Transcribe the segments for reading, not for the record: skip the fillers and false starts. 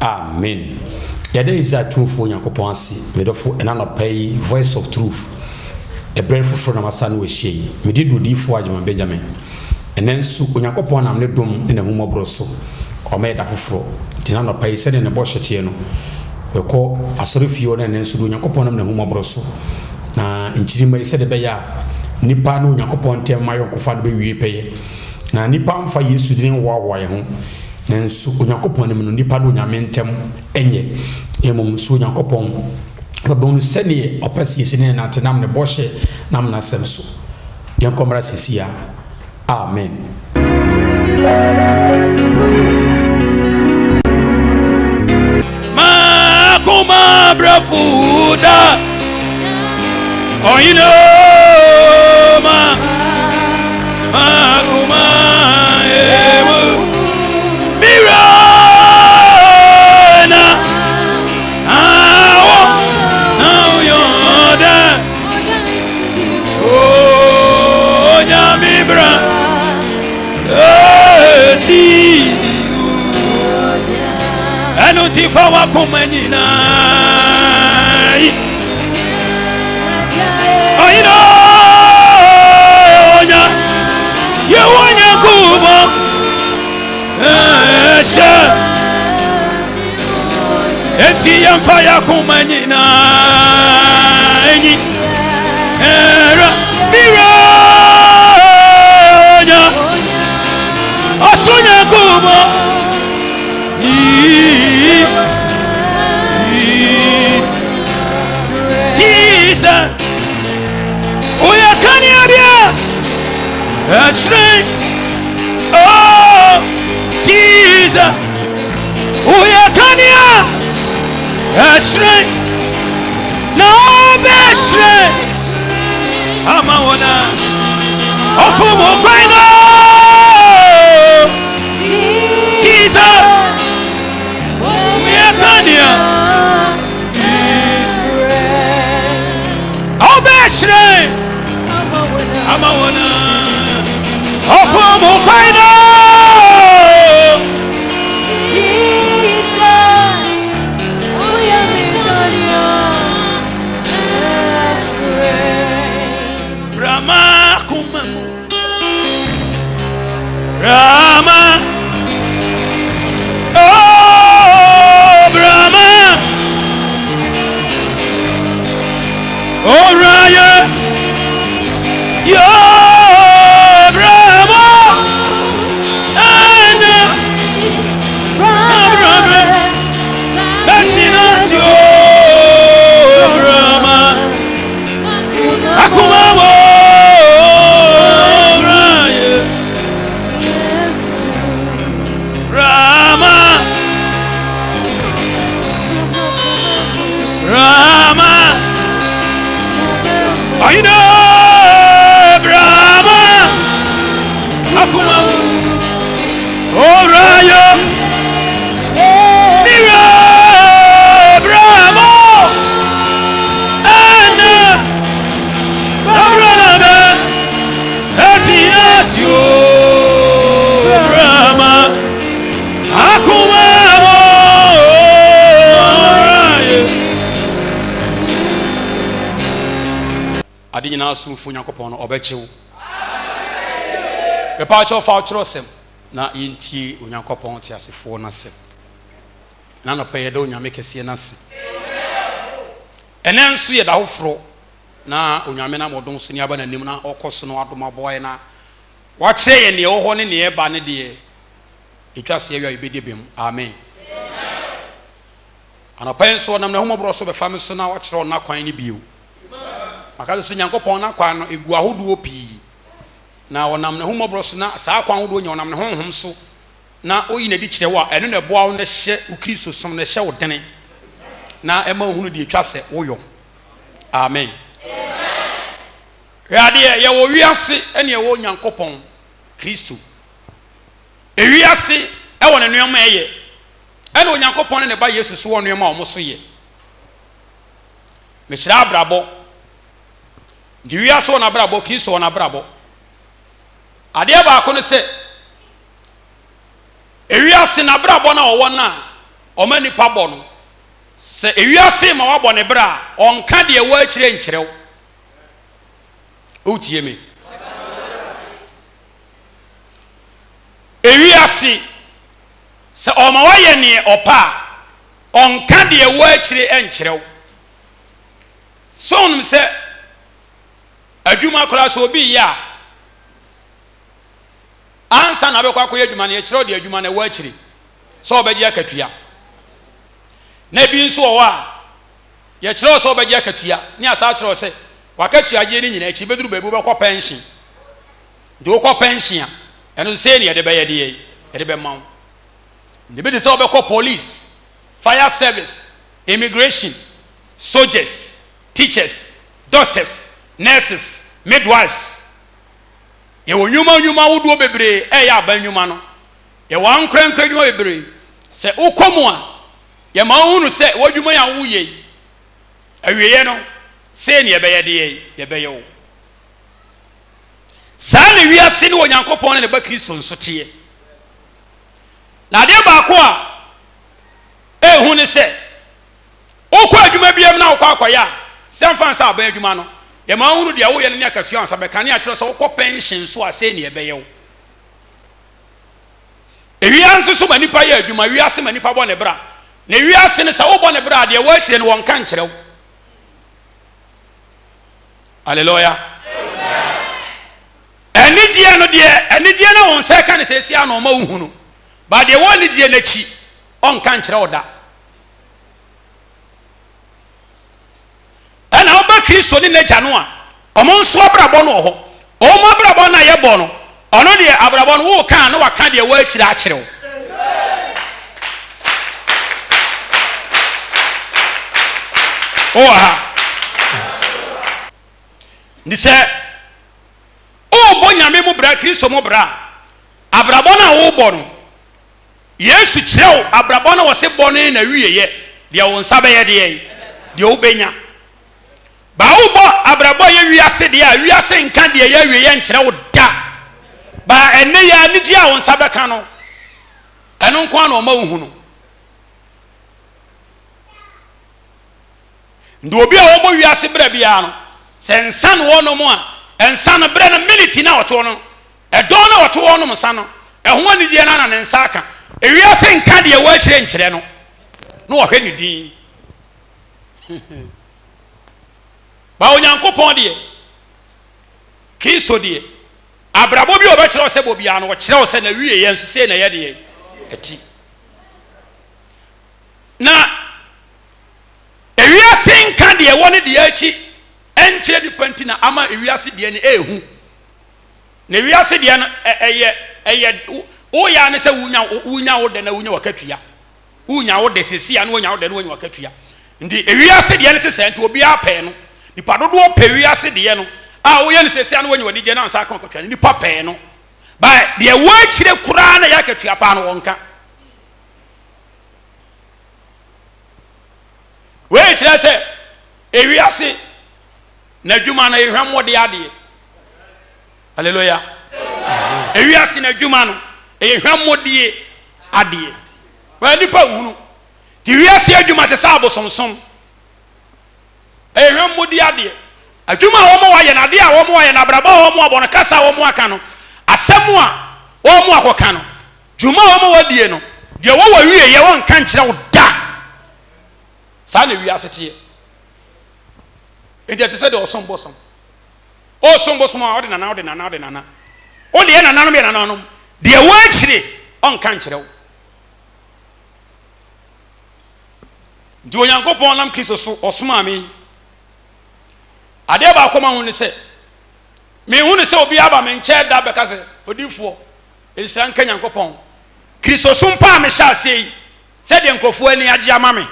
Amen. Yada is a true for Yankoponsi, made of an pay voice of truth. A breath from our son was she. We did do for Benjamin. And then so Yakopon am let dum in a humo broso, or made a fro. Tinano pay said in a bosh at Tieno. We call a sorry fiona and then so Yakopon and the humo broso. In Chima said a beya, Nipano Yakopon tell my uncle Fadby we pay. Na nipa mfa Yesu din wawae ho nanso Onyankopon ne nipa no nyamentem enye emom so Onyankopon babon sene opasi sene na tenam ne boshe nam na semso yankomra sisia. Amen. Makuma brafuda oyino ma Makuma ewo mirana awo now yoda oh nyamibra si anuti fawa kumanyina oyino you want your Kuba? Eti and fire Kumanina. Era Miranya Australia Kuba. Jesus. Oya Kanyabia. That's right. Oh, Jesus. Oya Kanya. That's right. No, that's right. Amawana. Ofumo Kwaino. Jesus. Oya Kanya. Oh, that's right. Amawana. Ofumo Kwaino. Brahma, oh Brahma, oh Raya, yo Brahma, and Brahma, that's in us, yo Brahma, Akuma. I know Brahma Akuma Oh Raya Mira Brahma Anna Abrahama Etinas yo Brahma Akuma adi nyina asumfu Nyankopon no obechew amen pepa cho fa trosem na yintie Onyankopon ti asefo na se na no peye de onyame kese na se amen enenso ye da hofro na onyame na modon so ni aba na nim na okoso no adoma boy na wa che ye ne ho ne ne ba ne de etwase ye wi ibedi bem amen ana peye so nam na humobro so be fam so na wa kire na kwan ni biu makazo so Nyankopon na kwan no egu ahodo opi na wonam ne humobroso na saa kwan ahodo nya wonam ne honhom so na oyi na di kire wa eno na boa wo na hye u Kristo som na hye wo dene na ema hunu di etwase woyo amen yade ye wo wiase ene ye wo Nyankopon Kristo ewiase e wo ne nuoma eye ene Onyankopon ne ba Yesu so wo nuoma o mo so ye me hira abrabo di wiase wo na abrabo Kristo wo na abrabo ade ba ko ne se ewiase na abrabo na wo na ɔma nipa bɔ no sɛ ewiase ma wabɔ ne bra ɔnka deɛ wɔ akyire nkyerɛw wotie me ewiase sɛ ɔma wayɛ ne ɔpa ɔnka deɛ wɔ akyire nkyerɛw so onum sɛ adwuma koraa sɛ obi yɛ a ansa na bɛkɔ akɔyɛ adwuma no yɛkyerɛw deɛ adwuma no wɔ akyire sɛ ɔbɛgye akatua na bi nso wɔ hɔ a yɛkyerɛw sɛ ɔbɛgye akatua ne asa kyerɛw sɛ wakatua gye ne nyina akyi bɛduru baabi wobɛkɔ pension nti wokɔ pension a ɛno sɛ ne yɛde bɛyɛ deɛ yɛde bɛma wo nti bi te sɛ wobɛkɔ police fire service immigration soldiers teachers doctors nurses midwives yɛwɔ nnwuma wodoɔ bebree ɛyɛ aba nnwuma no yɛwɔ ankorankora nnwuma bebree sɛ wokɔ mu a yɛma wo hunu sɛ w'adwuma yɛ wo yɛ awieɛ no sɛ ne yɛbɛyɛ deɛ yɛbɛyɛ wo saa ne wiase ne Onyankopɔn ne ne ba Kristo nso teɛ na adeɛ baako a ehu ne sɛ wokɔ adwuma biam na wokɔ akɔyɛ a sɛ mfa nsa aba adwuma no yɛma wo hunu deɛ woyɛ no ne akatua nsa bɛka ne akyerɛ sɛ wokɔ pension so a sɛ ne yɛbɛyɛ wo ewiase so ma nipa yɛ adwuma wiase ma nipa bɔ ne bra na wiase ne sɛ wobɔ ne bra deɛ wɔakyire no wɔnka nkyerɛ wo hallelujah anigye no deɛ anigye no wɔn sɛ ka ne sɛ si ana ɔma wo hunu ba deɛ wɔ anigye n'akyi ɔnka nkyerɛ wo da ɛna ɔba Kristo ne n'agya no a ɔmo nso abrabɔ no wɔ hɔ ɔmo abrabɔ no a yɛbɔ no ɔno deɛ abrabɔ no wo ka na waka deɛ wɔakyire akyerɛ wo ha ni sɛ ɔbɔ nyame mu bra Kristo mu bra abrabɔ no a wobɔ no Yesu kyerɛw abrabɔ no wɔse bɔ no na wieyɛ deɛ wo nsa bɛyɛ deɛ wobɛnya ba wobɔ abrabɔ yɛ wiase deɛ a wiase nka deɛ yɛ wieyɛ nkyerɛ wo da ba ɛnɛ yɛ anigye a wo nsa bɛka no ɛno nko a na ɔma wo hu no ndi obi a wɔbɔ wiase brɛ biara no sɛ nsa no wɔ no mu a nsa no brɛ no minute na wɔto no ɛdɔn na wɔto wɔ no mu nsa no ɛho anigye na ne nsa aka ewiase nka deɛ wɔ akyerɛ nkyerɛ no na wɔhwɛ ne din ba Onyankopɔn deɛ Kristo deɛ abrabɔ bi wɔbɛkyerɛw sɛ bɔ biara no wɔkyerɛw sɛ na wie yɛ nso sɛ na yɛ deɛ ɛti na ewiase nka deɛ wɔ ne deɛ akyi ɛnkyerɛ nipa nti na ama ewiase deɛ ne ehu na ewiase deɛ no ɛyɛ woya ne sɛ wunya wo de na wunya wakatua wunya wo de sesi a na wunya wo de na wunya wakatua nti ewiase deɛ ne te sɛ nti obi apɛ no nipa dodo pɛ wiase deɛ no a woyɛ ne sesi a na wunya wadi gye na nsa ka wakatua nipa pɛ no ba deɛ wo akyire koraa na yɛ akatua pa no wɔnka we kyerɛ sɛ ewiase na adwuma no ehwɛ mmɔde adeɛ hallelujah ewiase na adwuma no ehwɛ mmɔde adeɛ ba nipa hunu ti wiase adwuma te sɛ abosomsom ehwɛ mmɔde adeɛ adwuma a wɔn wayɛ na adeɛ a wɔn wayɛ na abrabɔ a wɔn abɔ no kasa a wɔn aka no asɛm a wɔn akɔka no dwuma a wɔn wadie no deɛ wɔwɔ wie yɛ wɔn nka nkyerɛ wo da saa na wiase teɛ enti ɛte sɛ deɛ ɔsom bosom ɔsom bosom a ɔde nana ɔde nana ɔde nana ɔde yɛ nananom yɛ nananom deɛ wɔakyire ɔnka nkyerɛ wo nti Onyankopɔn nam Kristo so ɔsoma me adeɛ baako ma ho ne sɛ mehu ne sɛ obi aba me nkyɛn da bɛka sɛ odifoɔ ɛnhyira nka Nyankopɔn Kristo so mpa a mehyɛ aseɛ yi sɛdeɛ nkurɔfoɔ ani agye ama me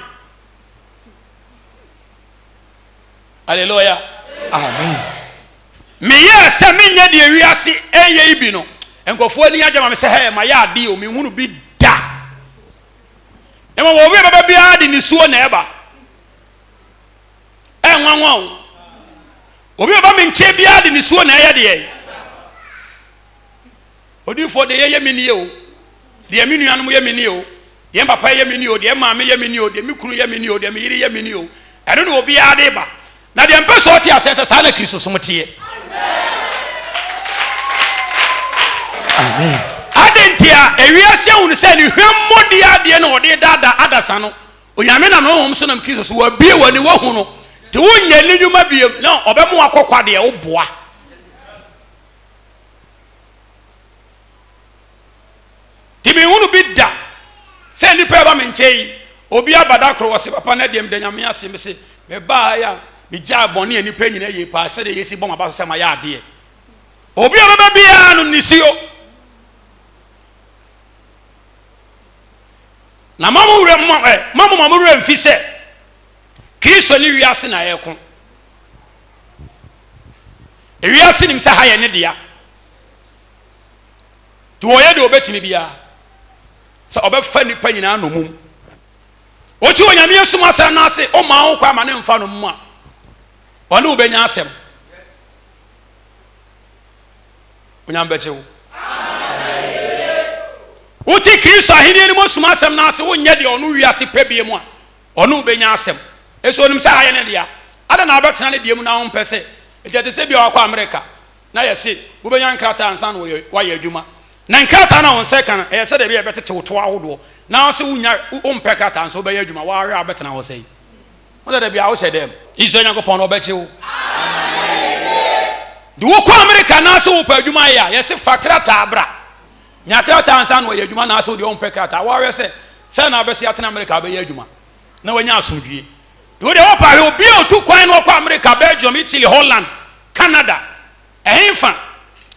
hallelujah amen meyɛ sɛ menyɛ deɛ wiase ɛyɛ yi bi no nkurɔfoɔ ani agye ama me sɛ hɛ ma yɛ adeɛ o mehunu bi da ɛma wɔ obi bɛbɛ biara de ne suo na ɛba ɛnwanwa o obi bɛba me nkyɛn biara de ne suo na ɛyɛ deɛ odifoɔ de yɛyɛ me nie o deɛ me nuanom yɛ me nie o de papa ye meni o de maame ye meni o de me kunu ye meni o de me yiri ye meni o eno ne obi ade ba na de mpe so tie asese sa na Kristo so mtie Amen. adentia ewiase hu ne se ne hwemmodi ade na ode dada adasa no onyame na no hom so na Kristo so wa bie wani wa hu no te wonya ni dwuma bie na obemu akokwa de wo boa timi hunu bidda se ni pe ba me nchei obi abada kro wo se papa na dem de nyame ase me se me ba ya me ja bone ani pe nyina ye pa se de yesi bon aba so se ma ya ade obi ababa bia no nisio na mamu wure mfi se Kristo ni wiase na yeko wiase nim se ha ye ne dia to oye de obetimi bia se obefa nipa nyina no mum ochi onyame yesu masa na ase o ma wo kwa ma ne mfa no mum a one obenya asem onyam bechewo uti Kristo ahini ni mo suma asem na ase wonye de ono wiase pebie mu a ono obenya asem eso onim sa aye ne dia ada na abetena ne die mu na ho mpese etiate se bia wakọ America na yesi wobenya nkrata ansa na wa ye adwuma na nkrata na won se kan se de bia betete woto ahodo na ase wunya ompe krata ansa obeya adwuma wa awe abetena wo sei won de bia wo che dem iso nyankopon obeche wo de wo kọ America na ase wo pa adwuma ya yesi fa krata abra nya krata ansa na wo ye adwuma na ase wo de ompe krata wa awe se na abesi atena America obeya adwuma na wanya asomdwie do de opa he obi otu kwan no kwa America, Belgium, Italy, Holland, Canada, ehfa,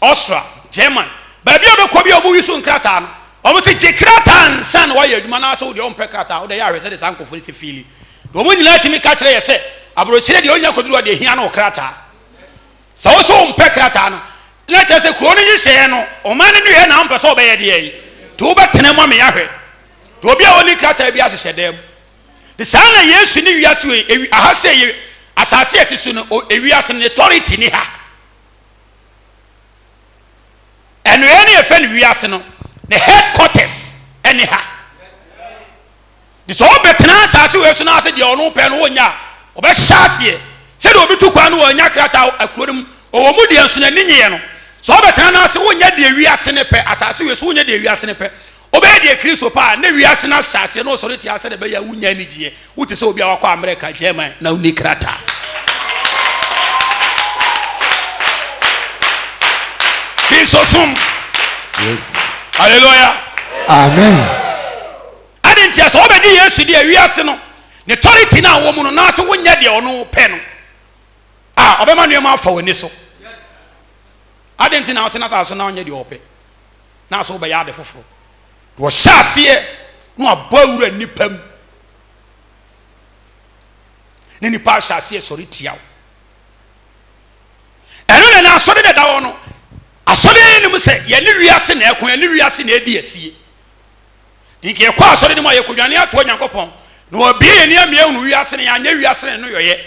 Austria, German. Ba bia be ko bia obu wisu nkrata no. Omo se je krata san wa yaduma na so de ompe krata, o de ya hwese de sankofo se fili. Do mo nyina timi ka kire ye se, abro kire de onya koduru de hia na krata. Sa wo so ompe krata no. Na te se kuro no yihye no, o man no ye na ompe so be ye de yi. To be tene mo me ya hwe. Do bia oni krata bia hye dem. The sana Yesu ni wiase we ahase ye asase etisu no ewiase ne authority ni ha eno ene e fe ni wiase no the headquarters ene ha the so betena asase we so na ase de ono pe no wonya obe hyase se de obi tu kwa no wonya krata akurum owo mu de enso na ninye no so betena na ase wonya de wiase ne pe asase we so wonya de wiase ne pe obey de Kristo pa na wiase na hyase no sorry ti ase de be ya wunya ni die wuti se obi awakọ America, German na unikrata Kristo sum. Yes. Hallelujah. Amen. Adentia so obedi Yesu de wiase no ne authority na wo mu no na se wonya de ono pe no obema no ma fa woni so. Yes. Adentia na otena so na wonya de ope na so be ya de foforo wo hyase no abawura nipam ne nipa hyase sori tiaw eno na asode de dawo no asode ni mu se ye ne wiase na ekon ye ne wiase na edi asie dike ye kwa asode ni mo ye kodwane ato Onyankopon na obi ye ne amia unu wiase na anya wiase no yoye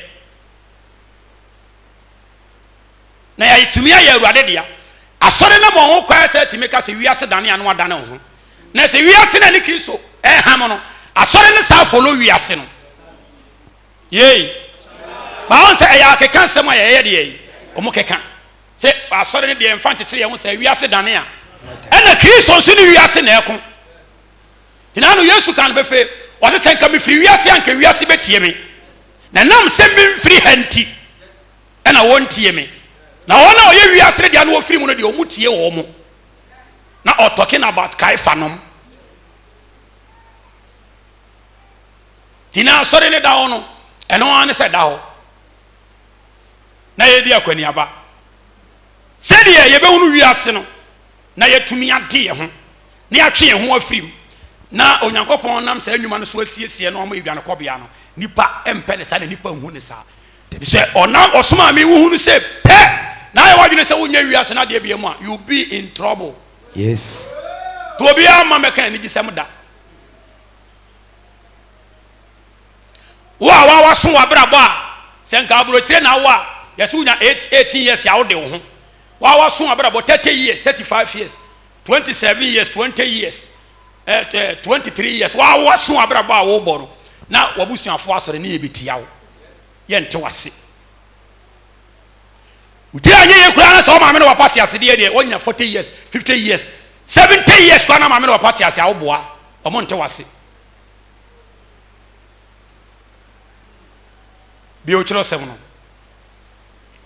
na ya itumi ya Awurade dia asode na mo ho kwa se timika se wiase dane anu adane ho na se wiase na ni Kristo ham no asore ne sa follow wiase no yei ba on se ya keka nsem a ye de yi omo keka se asore ne de mfa ntetire ye ho se wiase dane a na Kristo so ni wiase na ekon ina no Yesu kan be fe o se senka me firi wiase anka wiase betie me na nam se me firi hanti na wontie me na wona o ye wiase de na o firi mu no de o mutie wo mo na or talking about kaifanom tina sorry ne da ono eno an se da ho na ye di akwani aba se de ye be hunu wiase no na ye tumi ade ye ho na ya twe ye ho afirim na Onyankopon nam sa anwuma no so asiesie no omo edwane kobia no nipa empe ne sa na nipa hu ne sa de se onam osoma me hu nu se pe na ye wadwene se wonya wiase na de bia mu a you be in trouble. Yes. To be a mama can ni gisem da. Wa so wa brabo a senka aburo kire na wa yesu nya 18 years ya wo de wo ho. Wa so wa brabo 30 years, 35 years, 27 years, 20 years. 23 years wa waso abraba wo bo no na wabusuafo asore ne yebetia wo ye nte wase uti anye ye kura na so ma me no party ase de onya 40 years 50 years 70 years kwa na ma me no party ase awo boa omo nte wase bi o chiro sem no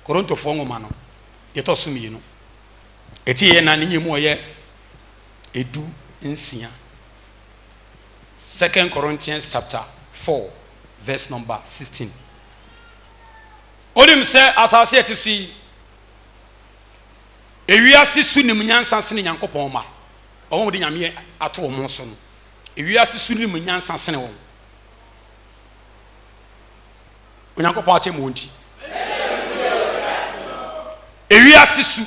Korinto ngoma no ye to sum yi no eti ye na ne nyemu oye edu nsia 2 Corinthians chapter 4 verse number 16 onim se asase etisi ewiase sunim nyansa sene Nyankopon ma omo de nyame ato wo mo so no ewiase sunim nyansa sene wo Nyankopon ache mo nti ewiase su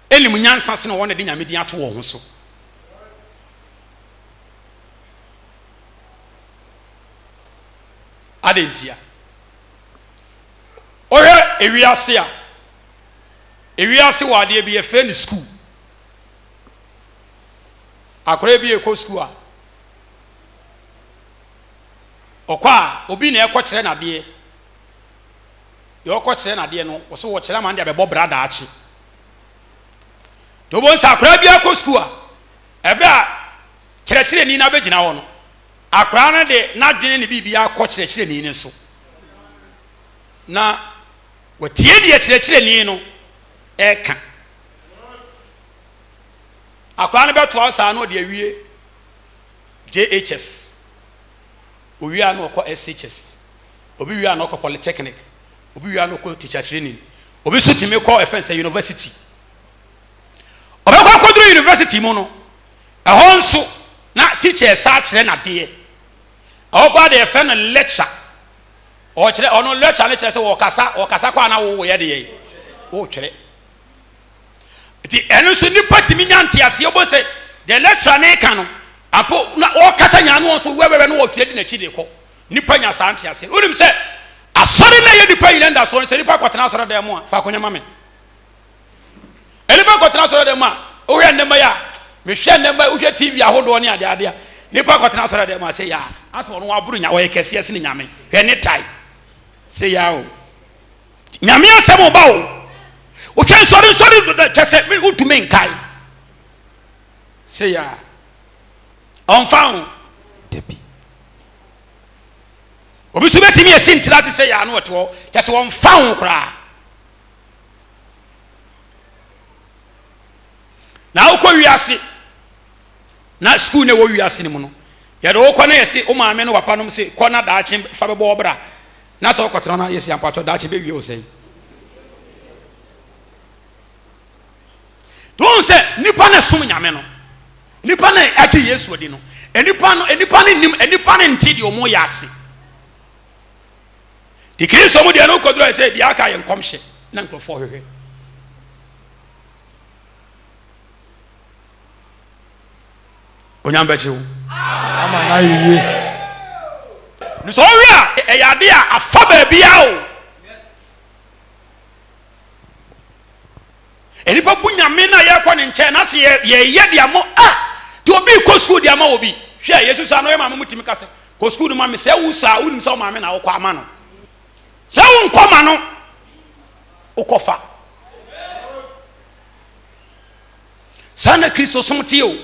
elim nyansa sene wo ne de nyame din ato wo ho so adentia oye ewiase wa de bi e fe ni school akore bi e ko school a okwa obi na ekọ kire na de yo okọ kire na de no wo so wo kire man de abebo brada achi to bon sa akore bi e ko school a ebra kire ni na begina wo no akora na de na dwene ne bibia akọ kire ni so na watie de kire ni no eka akora na beto asa no de awie JHS owie an okọ SHS obi wie an okọ polytechnic obi wie an okọ teacher training obi so timi kọ offense university obi kọ kodro university mu no ehon so na teacher sa kire na de oba de efe no lecture o kire ono lecture ne kire se wo kasa kwa na wo ye de ye wo kire ti enu so ni patimi nyante ase obo se de lecture ne ka no apo na o kasa nya no so wewe no wo kire di na chi de ko nipa nya sa ante ase unim se asori na ye nipa yilenda so se nipa kwatena asori de mo a fa konya mame nipa kwatena asori de mo a o hwe ndema ya me hwe ndema o hwe TV ahodo ne ade ade nipa kwatena asori de mo a se ya aso no aburu nya wo ye kese ase ni nyame hwe ne tai se ya o nyame asem ba o twen sori tese me utume nkai se ya on found debi obi so betimi esi ntira se ya no to tese on found kra na uko wiase na school ne wo wiase ni mu no ya do uko na yesi o ma me no papa no se ko na daachi fa be bo obra na so ko tro na yesi ampacho daachi be wi o sei don se nipa na sum nyame no nipa na ati Yesu odi no enipa ne nim enipa ne nti di omo yase di Kristo mo de no kodro se di aka ye nkomhye na nkrofo hwehwe onyamba chewu ama na yiye ni so wi a eyade a afa ba bia o enipa bunyame na ye kɔ ne nkyɛn na se ye de amo ti obi kɔ school de ama obi hwɛ Yesu sa no ye mamu mutimi kase kɔ school no ma me sɛ wu sa unim sɛ o maame na wo kɔ ama no sɛ wo nkɔ ma no ukɔfa sana Kristo somtie o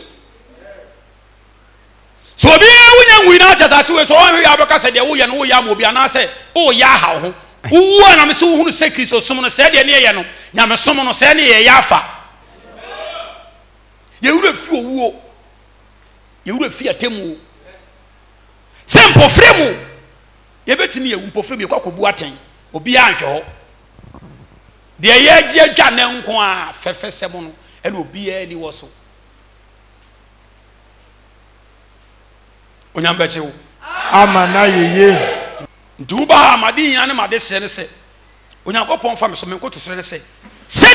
so obi wunya ngui na chata se we so on ya beka se de wo ye no wo ya ma obi ana se o ya ha ho wo na me se wo hunu se Kristo som no se de ne ye no nya me som no se ne ye ya fa ye wura fi owuo ye wura fi atemu se mpofremu ye betimi ye mpofremu ye kwakobu aten obi anhwe ho de ye agi adwa ne nko a fefesem no ene obi ani wo so onyamba chewo ama na yiye nduba amadi yan ne made se ne se Onyankopon fa me so me nkoto so ne se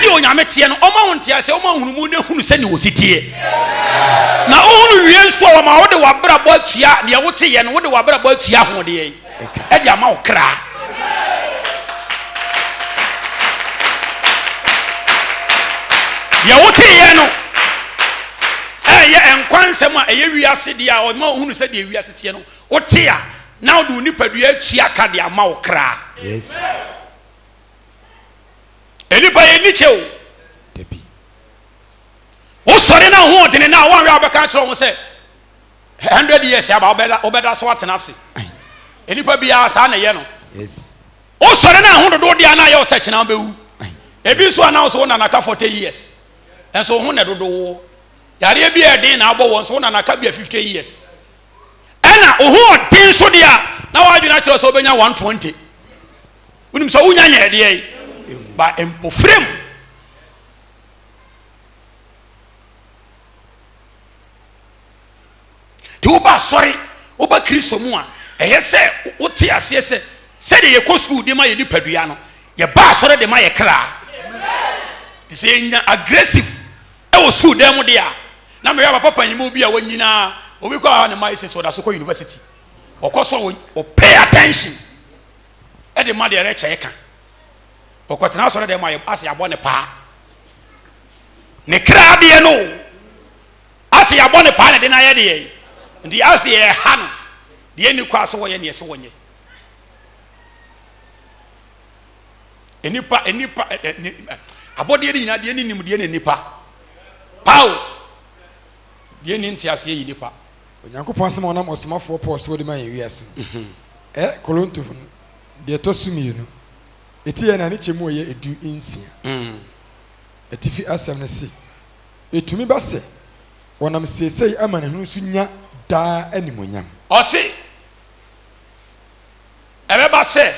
di onyame tie no oma wonte ase oma hunumu ne hunu se ni wositie na ohunu wie nso wa ma wo de wabra bo atua ne wote ye no wo de wabra bo atua ho de ye e de ama wo kra ye wote ye no ɛyɛ enkwansɛm a ɛyɛ wiase de a ɔma ohunu sɛ de wiase tie no wote a na wode nipadua atua ka de ama wo kra Yes. enipa yɛ ni kyɛw Debi. wo sɔre na ho ɔdene na wo anwe abɛka kyerɛ wo sɛ 100 years aba obɛda so atena ase enipa bia saa na yɛ no Yes. wo sɔre na ho dodo de ana yɛ wo sɛ kyena bɛwu ebi so ana so na naka 40 years enso ho na dodo wo yare bi ɛden na abɔ wɔn so na naka bia 50 years ɛna ho ɔden so de a na wadwena kyerɛ sɛ obɛnya 120 wonim sɛ wonya nya ɛde yi ba empofrem de woba sɔre woba kristo mu a ɛyɛ sɛ wote aseɛ sɛ sɛde yɛkɔ school de ma yɛ nipadua no yɛba sɔre de ma yɛ kra te sɛ yɛnya aggressive ɛwɔ school dan mu de a na meyɛ papa panyimu bi a wɔnyinaa obi kɔ a ne ma yɛ sɛ ɔda so kɔ university ɔkɔ so o pay attention ɛde ma deɛ ɛrɛkyɛ yɛ ka ɔkɔtena sɔre de ma yɛ ase yɛabɔ ne paa ne kra deɛ no ase yɛabɔ ne paa ne de na yɛ deɛ nti ase yɛ ha no deɛ ni kɔ ase wɔyɛ ne yɛ sɛ wɔnyɛ enipa abɔdeɛ ne nyinaa deɛ ne nim deɛ ne nipa pao deɛ ne nte ase yi nipa Onyankopɔn asɛm a ɔnam ɔsomafoɔ Paul so de ma yɛ wiase. Korinto no deɛ ɛtɔ so mmienu. Eti yɛ na ne kyɛmu ɔyɛ edu nsia. Etifi asɛm ne se. Etumi ba sɛ wɔnam seesei ama ne ho so nya daa animonyam. ɔse ɛbɛba sɛ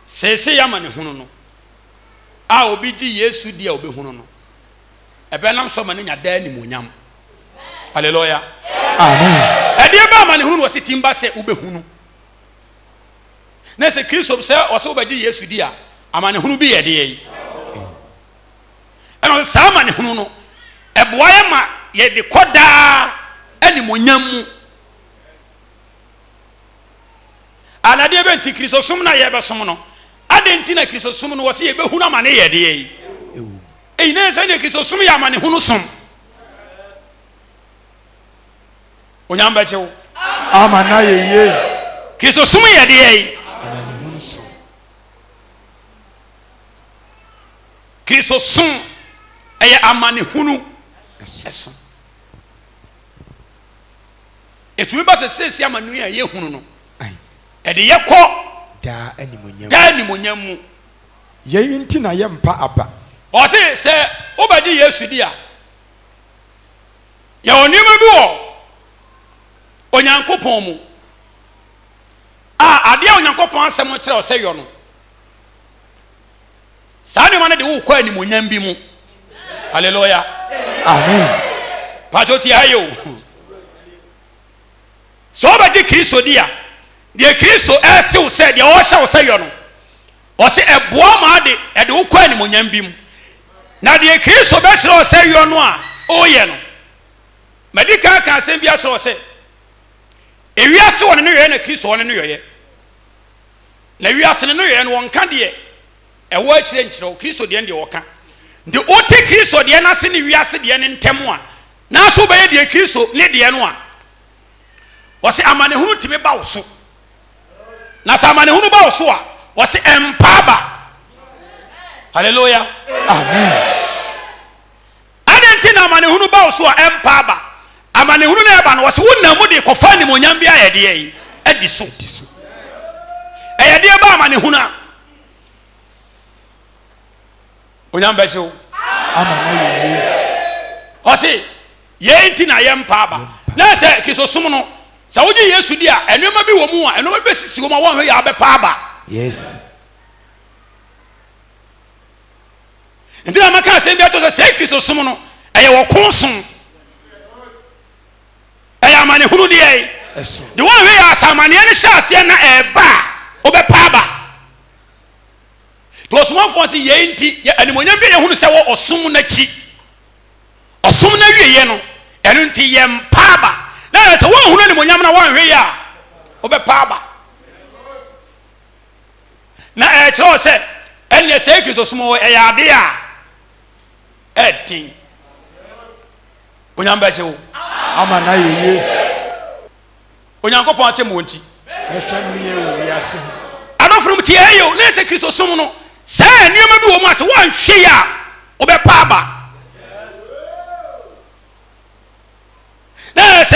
seesei ama ne hunu no a obi gye Yesu di a obɛhunu no ɛbɛnam so ma ne nya daa animonyam. Hallelujah. Amen. ɛdeɛ ba ama ne hunu no wɔse timba sɛ wobɛhunu na sɛ Kristo sɛ ɔsɛ wobɛgye Yesu di a ama ne hunu bi yɛ deɛ yi ɛna saa ama ne hunu no ɛboa yɛ ma yɛde kɔ daa animonyam mu anadeɛ bɛnti Kristo som na yɛbɛsom no adɛnti na Kristo som no wɔse yɛbɛhunu ama ne yɛ deɛ yi ɛyi na sɛ ne Kristo som yɛ ama ne hunu som onyam bɛkyew Ama na yeye. Kristo som yɛ deɛ yi Kristo som ɛyɛ ama ne hunu ɛso etumi ba sɛ sɛsi ama ne yɛ hunu no ɛde yɛkɔ Daa animonyam. daa nimonyam mu Yɛyi nti na yɛmpa aba. ɔse sɛ wobɛgye Yesu di a yɛwɔ nneɛma bi wɔ Onyankopɔn mu a adeɛ a Onyankopɔn asɛm kyerɛ ɔsɛ yɔ no saa nneɛma no de wokɔ animonyam bi mu. Hallelujah. Amen. Pacho ti ayo so obɛgye Kristo di a deɛ Kristo ɛsew sɛ deɛ ɔhyɛ wo sɛ yɔ no ɔse ɛboa ma de ɛde wokɔ animonyam bi mu na deɛ Kristo bɛkyerɛ wo sɛ yɔ no a ɔyɛ no madi ka asɛm bi akyerɛ wo sɛ ewiase wɔ ne no yɔyɛ na Kristo wɔ ne no yɔyɛ na wiase ne no yɔyɛ no wɔnka deɛ ɛwɔ akyerɛ nkyerɛ Kristo deɛ deɛ wɔka nti wote Kristo deɛ n'ase ne wiase deɛ ne ntɛm a nanso bɛyɛ deɛ Kristo ne deɛ no a wɔse amanehunu tumi ba wo so na sɛ amanehunu ba wo so a wɔse ɛmpaaba. Hallelujah. Amen. adɛnti na amanehunu ba wo so a ɛmpaaba amanehunu na ɛba no wɔse wonam mu de kɔfa nimonyam bi ayɛ deɛ yi adi so ɛyɛ deɛ ba amanehunu a onyam bɛkyew Ama na yeye. ɔse yɛn nti na yɛmpaaba na sɛ Kristo som no sɛ wogye Yesu di a ɛnneɛma bi wɔ mu a ɛnneɛma bi bɛsisi wɔ mu a wɔnhwɛ yɛ abɛpaaba. Yes. nti na maka asɛm bi atɔ sɛ Kristo som no ɛyɛ wɔ ko som ɛyɛ amanehunu deɛ yi Eso. de wɔnhwɛ yɛ asamanneɛ no hyɛ aseɛ na ɛɛba a wobɛpaaba nti ɔsomafoɔ sɛ yɛn nti animonyam bi yɛhunu sɛ wɔ ɔsom n'akyi ɔsom no awieɛ no ɛno nti yɛmpaaba na sɛ wɔnhunu animonyam na wɔnhwɛ yɛ a wobɛpaaba na ɛkyerɛ wɔ sɛ ɛneɛ sɛ Kristo som wɔ ɛyɛ ade a ɛden onyamba chewo ama na yeye onyankopon ache mo nti ehwɛ me ye wo wiase adofrum tie ayo na ese Kristo som no sa nioma bi wo mu ase wan hwe ya obepa aba na se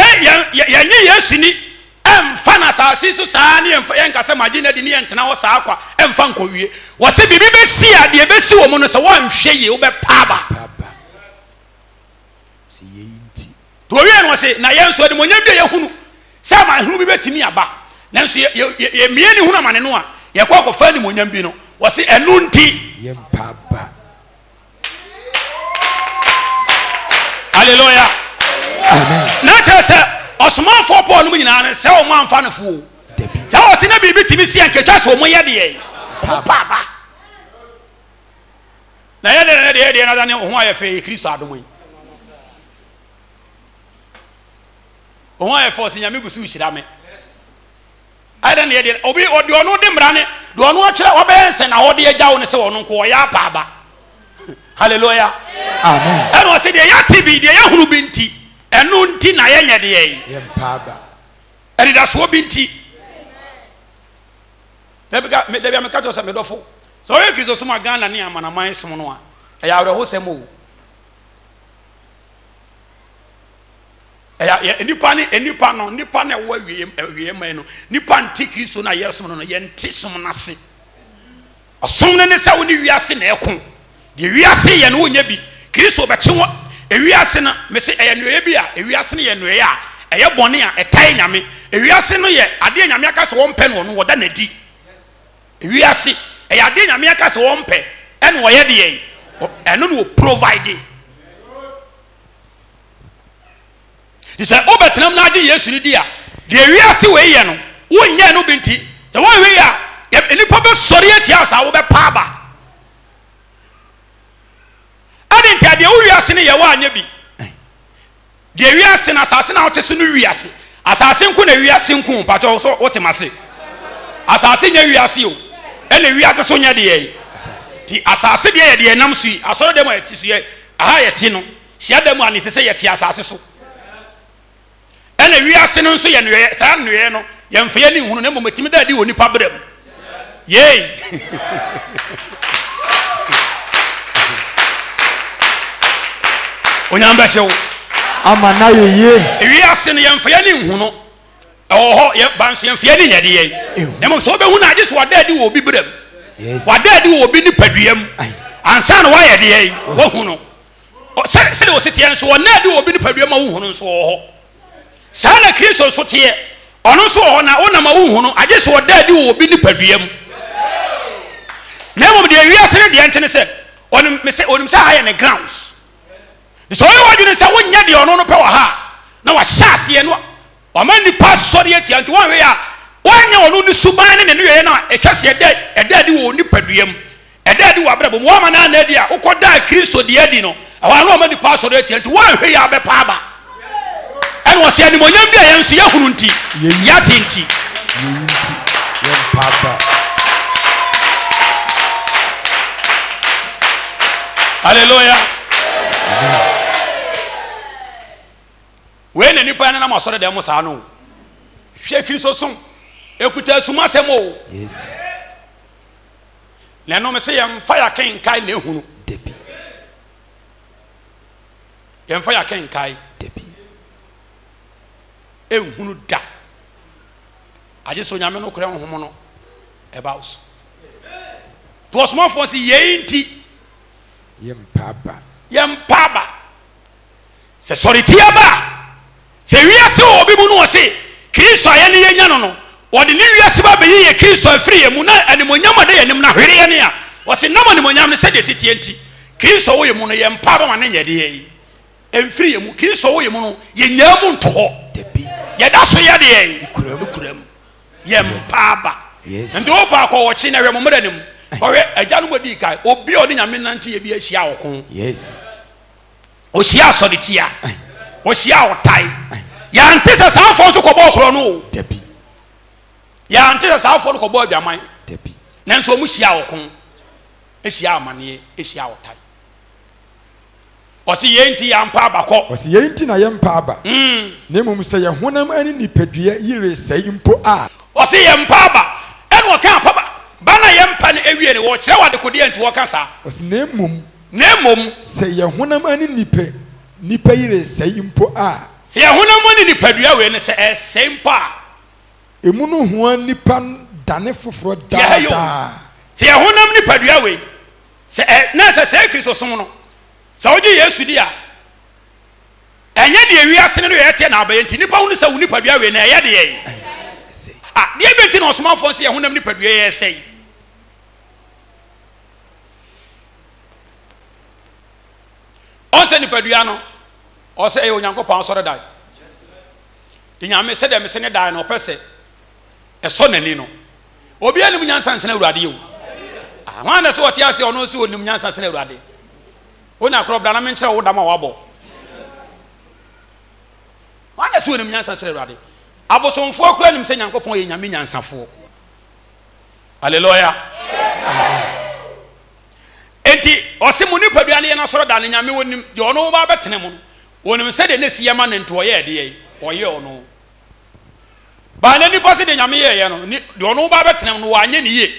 ya nyi Yesu ni emfa na asase so saa ne emfa yenka se magi na di ne entena wo saa kwa emfa nkowie wo se bibi be si a de be si wo mu no se wan hwe ye obepa aba si ye nti to wie no se na yenso de monyam bi ye hunu sa ma hunu bi betimi aba nanso ye mie ni hunu amane no a ye kwa fa ni monyam bi no wo se enu nti ye mpaba hallelujah amen na chese osman for Paul no nyina ne se o mo amfa ne fu se o se na bi bitimi si anketwa se o mo ye de baba na ye de na da ne ho aye fe Kristo adomoi o ho aye fe o se nyame gusu hira me ada ne de obi odi ono de mrane do ono akire obense na wo de agyawo ne se wono nko ya baba hallelujah amen eno o se de ya tibi de ya hunu binti enu nti na ye nyede ye mpaba eri da so binti debia me kato se me dofo so ye Kristo suma Ghana ne amanaman som no a ya awre ho sem o ya nipa na wo awie man no nipa nti Kristo na ye som no ye nti som na se osom ne se wo ni wiase na ekon de wiase ye no wonya bi Kristo be che wo ewiase na me se eyanoe bi a ewiase ne ye noe a eye bone a etai nyame ewiase no ye ade nyame aka se wo mpe no wo da nadi ewiase eye ade nyame aka se wo mpe ene wo ye de ye eno no provide dise obetenam na ade Yesu ni di a de ewiase we ye no wo nya no binti se wo we ya enipa be sori atia sa wo be pa ba adenti ade wo wiase ne ye wa anya bi de wiase na asase na wote so no wiase asase nko na wiase nko pato so wote mase asase nya wiase o ene wiase so nya de ye ti asase de ye de nam sui asoro dem ati so ye aha ye ti no hia dem ani se ye ti asase so ene wiase no so ye no ye sa no ye no ye mfa ye ni hunu na momatimi da di woni pa bram ye onyamba chewo ama na yeye wiase no ye mfa ye ni hunu ho ye banso ye mfa ye ni nyade ye na mo so be hu na age so wada di wo bi bram wada di wo bi ni paduam ansa na wa ye de ye wo hu no se wo sete enso wona di wo bi ni paduam wo hu no so ho sa na Kristo so te ono so ho na wona ma wo hu no age so wada di wo bi ni paduam na mo de wiase ne de ntene se onim se ha ye ne grounds so we wadwene se wonya de ono no pe wa ha na wa hyase no o ma ni pasori atia nti won we ya wonya ono ni suban ne ne ye na etwase eda di wo ni paduam eda di wo abrabo mo ma na di a ukoda Kristo de adi no awa no ma ni pasori atia nti won we ya be pa ba en wo se ni mo nyam bia ye nso ye hunu nti ya tinti ye papa hallelujah amen we na nipa na masore dem sa no hwe Kristo som ekuta suma semo yes na no me se yem fire ken kai na ehunu debi yem fire ken kai debi ehunu da aje so nyame no kura honhom no about to small for si yenti yem papa se sorry tiaba se wiase obi mu no se Kristo aye ne yenya no no odi ne wiase ba be ye Kristo afiri ye mu na animonyam ade ye nim na hwere ye ne a wo se nam animonyam ne se de sitie nti Kristo wo ye mu no ye mpaba ma ne nyede ye emfiri ye mu Kristo wo ye mu no ye nyamu nto debi ye da so ye de ye kuram ye mpaba nti wo ba ko wo chi na hwe mo mra nim owe agya no modi kai obi oni nyame nante ye bi ahia okon yes o hia so de tia o hia otai ya ntesa sanfo so kobo okro no debi ya ntesa sanfo no kobo abiaman debi nanso o mu hia okon ehia amane ehia otai ɔsi yɛnti yɛ mpa abakɔ ɔsi yɛnti na yɛ mpa aba na mmom sɛ yɛ honam ani nipadua yire sɛi mpo a ɔsi yɛ mpa aba ɛna ɔka apa ba na yɛ mpa no awie ne wɔkyerɛ wade kodeɛ nti wɔka saa ɔsi na mmom sɛ yɛ honam ani nipa yire sɛi mpo a sɛ yɛ honam ani nipadua wei ne sɛ ɛsɛi mpo a emu no ho nipa dane foforɔ daadaa sɛ yɛ honam nipadua wei sɛ na sɛ Kristo som no sɛ wogye Yesu di a ɛnyɛ deɛ wiase no yɛ teɛ na abɛyɛ nti nipa ho no sɛ wo nipadua wei na ɛyɛ deɛ yi deɛ bɛnti na ɔsomafoɔ sɛ yɛ honam nipadua yɛ sɛ yi ɔnsɛ nipadua no ɔsɛ ɛyɛ Onyankopɔn asɔre dan de nyame sɛdeɛ mese ne dan no ɔpɛ sɛ ɛsɔ n'ani no obiara nim nyansa nsena Awurade yɛ o ahwan na sɛ ɔte ase ɔno nso onim nyansa nsena Awurade wo na korɔ bra na menkyerɛ wo dam a wabɔ hwan na sɛ onim nyansa nsena Awurade abosomfoɔ kora nim sɛ Nyankopɔn yɛ nyame nyansafoɔ hallelujah enti ɔse mu nipadua ne yɛ no asɔre da ne nyame wonim deɛ ɔno ba bɛtene mu no wonim sɛdeɛ ne siyɛ ma ne nto ɔyɛ deɛ ɔyɛ ɔno ba na nipa sɛ deɛ nyame yɛyɛ no deɛ ɔno ba bɛtene mu no wanyɛ ne yie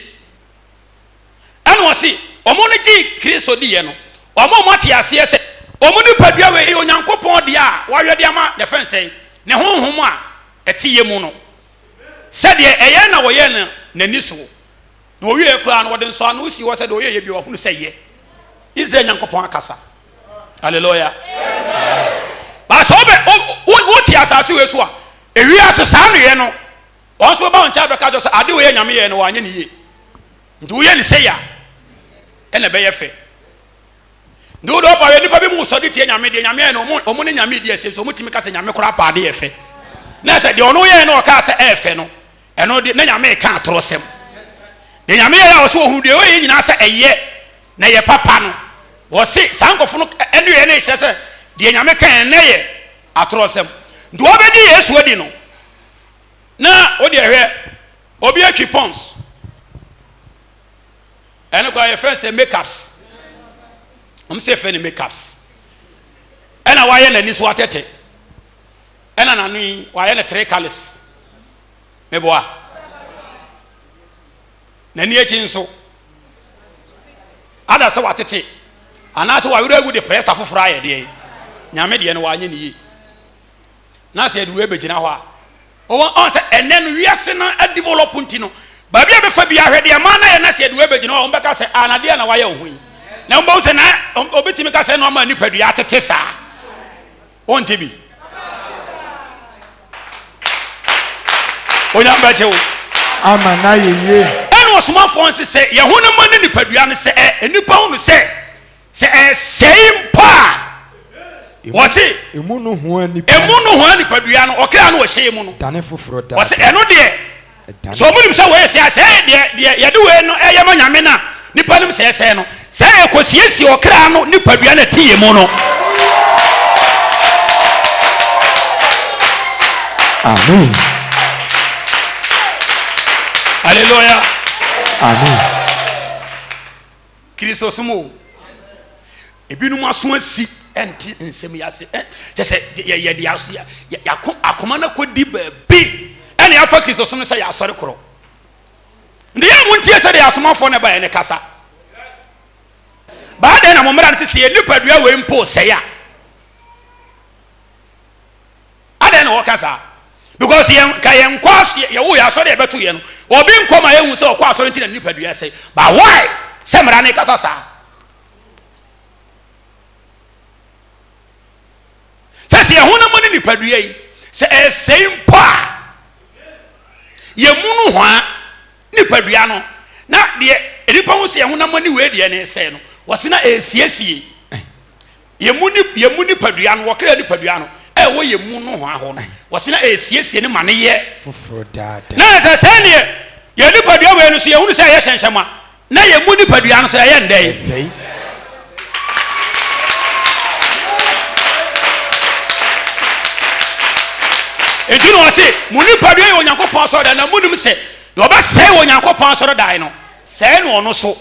ɛna ɔse ɔmo no gye Kristo diɛ no ɔmo ate aseɛ sɛ ɔmo nipadua wei Onyankopɔn deɛ a wayɛ deɛ ama ne fɛn sɛ ne honhom a ɛte yɛ mu no sɛdeɛ ɛyɛ na wɔyɛ no n'ani so na wɔwie kura no wɔde nso ano si wɔ sɛ deɛ ɔyɛ yɛ bi ɔhunu sɛ yɛ Israel Nyankopɔn akasa hallelujah ba sɛ wote asase wei so a ewiase saa no yɛ no wɔn nso bɛba wɔn nkyɛn abɛka kyerɛ sɛ ade wɔyɛ nyame yɛ no wɔanyɛ ne yie nti woyɛ ne sɛ yɛ a ɛna ɛbɛyɛ fɛ nti wode ɔpa yɛ nipa bi mu sɔde tie nyame deɛ nyame yɛ no ɔmo ne nyame di ɛsɛ so ɔmo tumi ka sɛ nyame koraa paade yɛ fɛ na sɛ deɛ ɔno yɛ no ɔka sɛ ɛyɛ fɛ no ɛno de na nyame ka atoro sɛm deɛ nyame yɛ a ɔsɛ ohun deɛ ɔyɛ nyinaa sɛ ɛyɛ na yɛ papa no wɔse saa nkɔfo no ɛne yɛ ne kyerɛ sɛ deɛ nyame ka ɛnɛ yɛ atoro sɛm nti wɔbɛdi Yesu adi no na wode hwɛ obi atwi pons ɛne kwa yɛfrɛ sɛ makeups sɛ fɛ ne makeups ɛna wayɛ n'ani so watɛtɛ ɛna n'ano yi wayɛ ne 3 colors meboa n'ani akyi nso ada sɛ watete anaasɛ wawerɛ agu de presta foforɔ ayɛ deɛ nyame deɛ no wanyɛ ne yie na sɛ aduwe bɛgyina hɔ a ɔwɔ sɛ ɛnɛ no wiase no adevelop nti no baabi a bɛfa bi ahwɛ deɛ ma na yɛ na sɛ aduwe bɛgyina hɔ ɔmbɛka sɛ anadeɛ na wayɛ wo ho yi na mbɔ sɛ na obɛtumi ka sɛ no ama nipadua atete saa ɔnte bi onyam bɛkyɛ wo ama na yɛyie ɛne ɔsomafoɔ nse sɛ yɛho no ma ne nipadua no sɛ nipa ho no sɛ ɛsɛe mpa a wɔse emu no ho nipadua no ɔkra no wɔhyɛ mu no dane foforɔ da wɔse ɛno deɛ sɛ ɔmo nim sɛ wɔyɛ sɛ deɛ yɛde wei no ɛyɛ ma nyame no a nipa nim sɛɛsɛɛ no sɛ ɛkɔsiesie ɔkra no nipadua no ɛte yɛ mu no amen hallelujah amen Kristo som o ebinom aso asi ɛnte nsɛm yɛase kyɛ sɛ yɛde aso akoma no kɔdi baabi ɛne yɛafa Kristo som no sɛ yɛasɔre korɔ nti yɛ mo ntie sɛ de asomafoɔ no baɛ ne kasa baa dɛn na mo mmara no sɛ yɛ nipadua wei mpo sɛe a adɛn na wɔka saa because yɛnkɔ yɛwo yɛ asɔre yɛbɛto yɛ no obi nkɔ ma yɛhu sɛ ɔkɔ asɔre nti na nipadua sɛe but why sɛ mmara ne kasa saa sɛ yɛho no mo ne nipadua yi sɛ ɛsɛe mpo a yɛmu no ho a nipadua no na deɛ nipa ho sɛ yɛho no mo ne wei deɛ ne ɛsɛe no wɔse na ɛsiesie yɛmu nipadua no wɔkra nipadua no ɛwɔ yɛmu no ho ahɔ no wɔse na ɛsiesie ne ma ne yɛ foforɔ daada na sɛ sɛ neɛ yɛ nipadua wei no so yɛhunu sɛ ɛyɛ hyɛnhyɛm a na yɛmu nipadua no so ɛyɛ ndɛ ɛsɛe enti na ɔse mo nipadua yɛ Onyankopɔn asɔre dan na monim sɛ deɛ ɔbɛsɛe wɔ Onyankopɔn asɔre dan no sɛe no ɔno so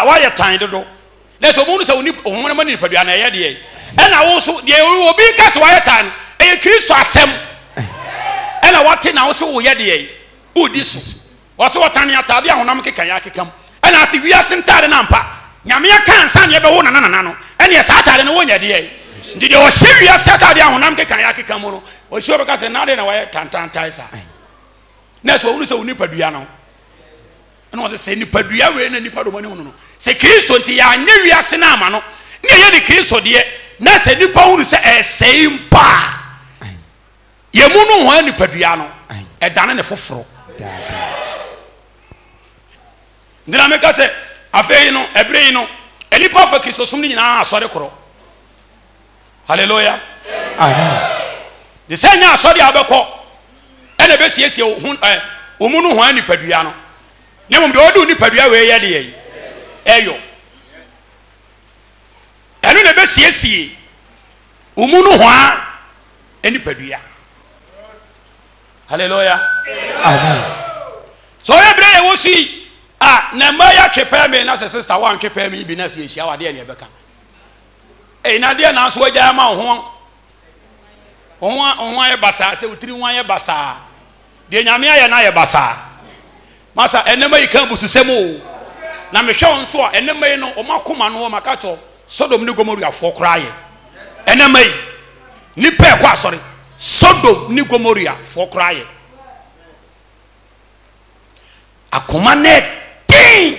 why tan dodo let's omu so oni honam ni nipadua na ye de e na wo so de obi ka so why tan e Kristo asem e na wate na wo so wo ye de e odi so wo so watan atabe a honam keka ya kekam e na ase wiase ntade na mpa nyame ya kan san ye be wo na no e na sa atade no wo nya de e ndi de wo hye wiase atade a honam keka ya kekam no wo so be ka se na de na why tan taisa na so wo so wo nipadua no no se nipadua we na nipadoma ne no se Kristo nti ya nya wiase na ama no ne ye de Kristo de na se nipa hu se esei mpa ye mu no ho nipadua no e dane ne foforo ndina me ka se afei no ebre no enipa fa Kristo som ni nyina asore koro hallelujah amen de se nya asore abekọ e na be siesie hu omu no ho nipadua no ne mo de odu nipadua we ye de ye eyo enu ne be siesie omu no ho nipadua hallelujah amen so ebre ye wo si na ma ya twepa me na sister wan twepa me bi na se ehia wade ne ebeka na de na so wagya ma ho ye basa se utiri ho ye basa de nyame aye na ye basa masa enema yi kan busu semo na me hwe on so enema yi no o makoma no o makato Sodom ni Gomorrah fo kra ye enema yi ni pe kwa asore Sodom ni Gomorrah fo kra ye akoma ne tin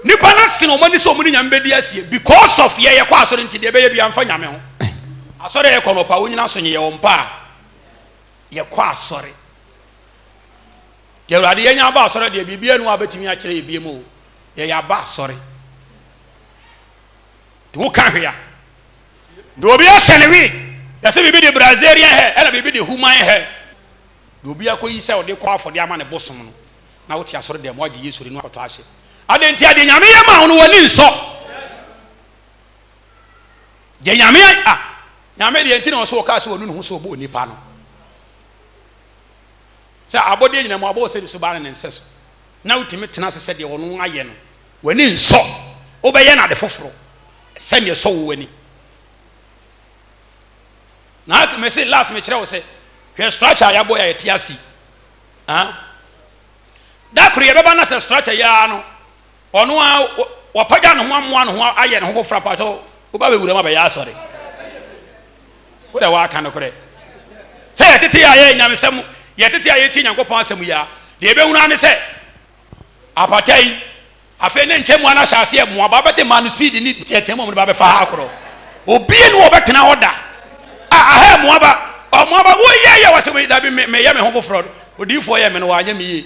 ni bana sin o mani so mu ni nyame bedi asie because of ye kwa asore nti de be ye bia mfa nyame ho asore ye kono pa wonyina so nye ye ompa ye kwa asore Gerade ye nya ba asore de bibia nu abetimi a kire ye bie mu ye ya ba asore to wo kan hwea do obi ahye wi ya se bibi de Brazilian he era bibi de human he do obi akoyi se ode kwa afode ama ne bosom no na wo ti asore de mo agi Yesu ri no ato ahye adenti ade nyame ye ma ho no wani nso de nyame nyame de enti na so ka se wonu no ho so bo nipa no sa abode nyina mo abo se so ba ne nseso na utimi tena se de wono aye no wani nso obeye na de foforo se ne so wani na me se last me kire wo se hwe structure ya boya etiasi da kure ye beba na se structure ya no ono a wapaga no ho amoa no ho aye no ho foforo pato oba be wura ma be ya sore wo da wa aka no kure se tete ya ye nyamesem yetete ayeti Nyankopon asem ya de be hunu ane se apatai afa ne nchemu ana hyase mu ababete man speed ni tetemu mu ba be fa akoro obi ne obetena hoda aha mu aba wo ye wasem da bi me ye me ho foforo odifo ye me no wanya me ye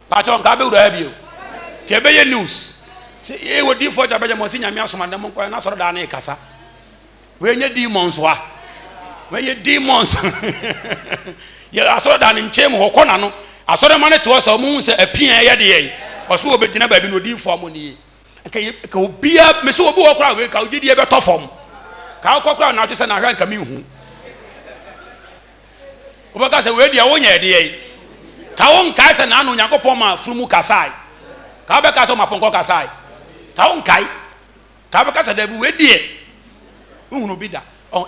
pato nka be wura bi o ke be ye news se e odifo ja be je mo si nyame asomanda mo nko na soro da na ikasa we nye demons wa we ye demons ya asoro da nche mu hokona no asoro mane to so mu se apia ye de ye oso obegina ba bi no di form ni ka obia me so obi okra we ka ogidi e be to form ka okokra na to se na hwan ka mi hu obaka se we dia wonya de ye ka won kai se na no Nyankopon ma frumu kasai ka be ka so ma ponko kasai ka won kai ka be ka se da bi we die hu no bi da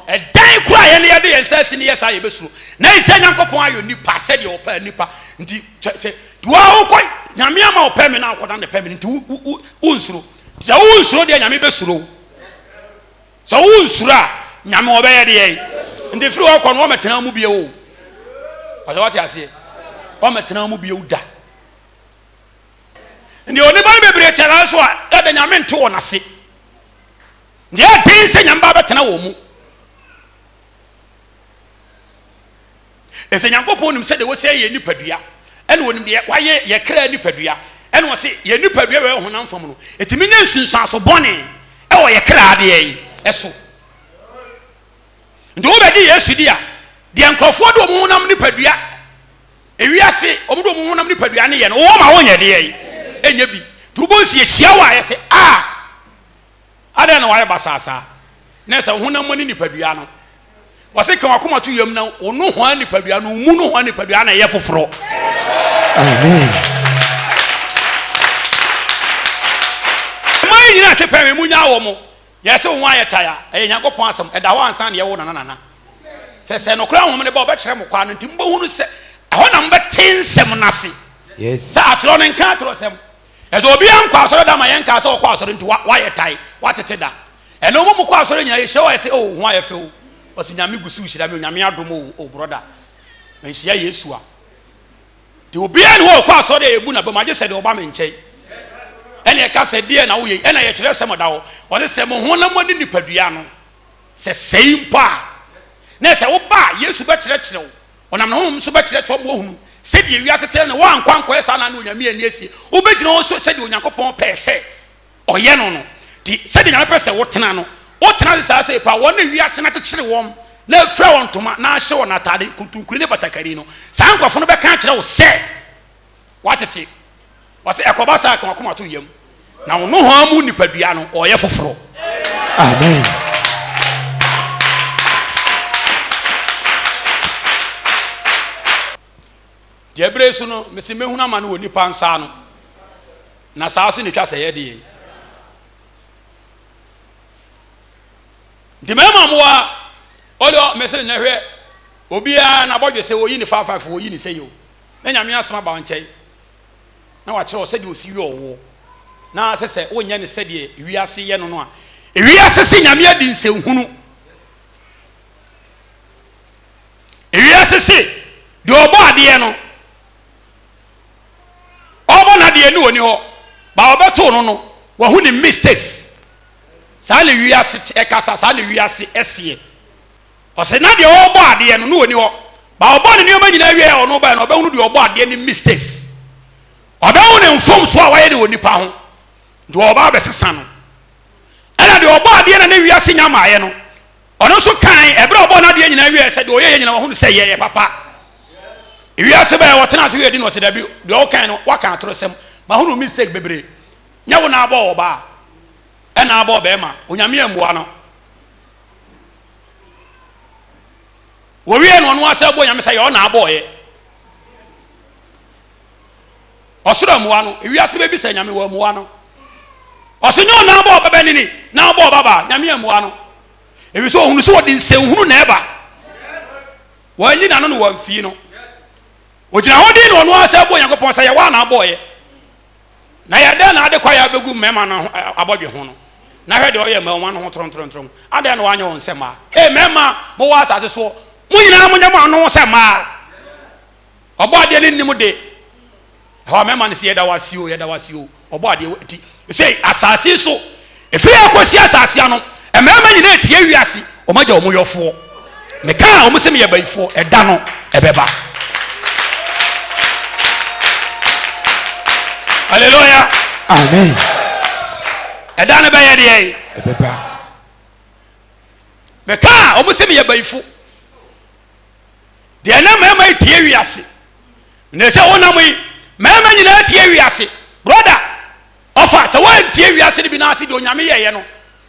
edan kwa ye ne ye de yensasi ne yesa ye besuru na ise Nyankopon ayo nipa se de opa nipa nti che duwa okoi nyame ama opa me na akoda ne pa me nti unsuru ja unsuru de nyame besuru so unsuru a nyame oba ye de ye nti firi okọ no metena mu bie o aso wati ase o metena mu bie o da ndi oni ba bebre chara so a de nyame nte wo na se ndi a tin se nyamba betena wo mu ese Nyankopon nim se de wo se ye nipadua ene wonim de waye ye kra nipadua ene wo se ye nipadua we honam fam no etimi nya nsunsan so bone e wo ye kra de ye eso ndo wo be di Yesu dia de nkofo do mo honam nipadua ewiase omudo mo honam nipadua ne ye no wo ma wonye de ye enye bi to bo si ehia wa ye se ade na waye basasa na se honam ni nipadua no wase kan akoma to yam na ono ho ani padua no mu no ho ani padua na ye foforo amen mai twepɛ me munya wo mo yɛse wo ayɛ taya ɛyɛ Nyankopɔn asɛm ɛda wo ansa ne yɛwo nana sɛ no kra wo me ne ba ɔbɛkyerɛ mo kwa no nti mbɛhunu sɛ ɛhɔ na mbɛte nsɛm nase yes sɛ atoro ne nka atoro sɛm ɛsɛ obi ankɔ asɔre da ma yɛnka sɛ ɔkɔ asɔre nti wayɛ tae watete da ɛno mo kɔ asɔre nyina yɛhyɛ wɔ sɛ oh ho ayɛ fɛ o ɔsɛ nyame gusu hyira me nyame adom o broda nhyia Yesu a nti obi a ne wɔ kɔ asɔre a yɛbu na ba magye sɛ de ɔba me nkyɛn ɛne ɛka sɛ deɛ na woyɛ ɛna yɛtwerɛ sɛm da wo ɔne sɛ mo ho na mo ne nipadua no sɛ sɛi mpa a na sɛ wo ba Yesu bɛkyerɛkyerɛ wo ɔnam ne ho nso bɛkyerɛkyerɛ mo ohunu sɛdeɛ wiase tɛrɛ ne wankwankɔɛ saa na ne onyame ani asie wobɛgyina wo so sɛdeɛ Onyankopɔn pɛɛ sɛ ɔyɛ no no nti sɛdeɛ nyame pɛ sɛ wotena no wotena saa sɛ pa wɔne wiase no kyekyere wɔn na afira wɔn ntoma na ahyɛ wɔn atade kuntunkuri ne batakari no saa nkurɔfo no bɛka kyerɛ wo sɛ watete wɔsɛ ɛkɔba saa ka wakoma to yam na wo no ho amu nipadua no ɔyɛ foforɔ amen deɛ bere so no mesi mehunu ama no wɔ nipa nsa no na saa so ne twa sɛ yɛ de de mema mo a ɔlɔ mesi ne hwɛ obiara na bɔdwe sɛ oyi ne faafafo oyi ne sɛ yo na nyame asema ba nkyɛn na wa kyerɛ sɛ de osi wi ɔwɔ na sɛ sɛ wonyɛ ne sɛ de wiase yɛ no no a wiase se nyame adi nsɛnhunu wiase se de ɔbɔ adeɛ no ɔbɔ na deɛ ne woni hɔ ba ɔbɛto no no wahu ne mistakes saa le wiase ɛkasa saa le wiase ɛseɛ ɔsɛ na deɛ ɔbɔ adeɛ no ne woni hɔ ba ɔbɔ ne nneɛma nyinaa wie ɔno ba no ɔbɛhu deɛ ɔbɔ adeɛ ne mistakes ɔbɛhu ne mfom so a wayɛ de wɔ nipa ho nti ɔba abɛsesa no ɛna deɛ ɔbɔ adeɛ na ne wiase nyamaayɛ no ɔno nso kan ɛberɛ ɔbɔ no adeɛ nyinaa wie sɛ deɛ ɔyɛ nyinaa wahu sɛ yɛyɛ papa wiase bɛyɛ wɔtena ase wie di no ɔsɛ dabi deɛ ɔkan no waka atoro sɛm ma hu no mistake bebree nyɛ wo na abɔ ɔbaa ɛna abɔ bɛrima onyame amboa no wɔwie no ɔno asɛ bɔ nyame sɛ yɛ ɔna abɔɔyɛ ɔsoro ammoa no wiase bɛbi sɛ nyame wɔ ammoa no ɔsɛ nyɛ ɔna abɔɔ bɛbɛ nini na abɔɔ baba nyame ammoa no ebi sɛ ɔhunu sɛ wɔde nsɛnhunu na ɛba wɔanyi na no no wɔamfii no ogyina hɔ din na ɔno asɛ bɔ Nyankopɔn sɛ yɛwɔ na abɔɔyɛ na yɛdɛ na ade kwa yɛ abɛgu mmarima no abɔdwe ho no na hwɛ deɛ ɔyɛ mmarima no ho torontorontrom adɛ na wanyɛ wɔn sɛ mmaa mmarima mowɔ asase so mo nyinaa monyɛ mo ano sɛ mmaa ɔbɔ adeɛ ne nnim de ɛhɔ mmarima no sɛ yɛda wase o ɔbɔ adeɛ ti sɛ asase so ɛfiri akɔsi asase ano mmarima nyinaa etie wiase ɔmagya ɔmo yɔfoɔ mekaa ɔmo sɛ meyɛ bayifoɔ ɛda no ɛbɛba hallelujah amen ɛda no bɛyɛ deɛ ɛbɛba mekaa ɔmo sɛ meyɛ bayifo deɛ na mmarima etie wiase na sɛ wonam yi mmarima nyinaa tie wiase broda ɔfa sɛ wɔntie wiase no bi na ase deɛ onyame yɛyɛ no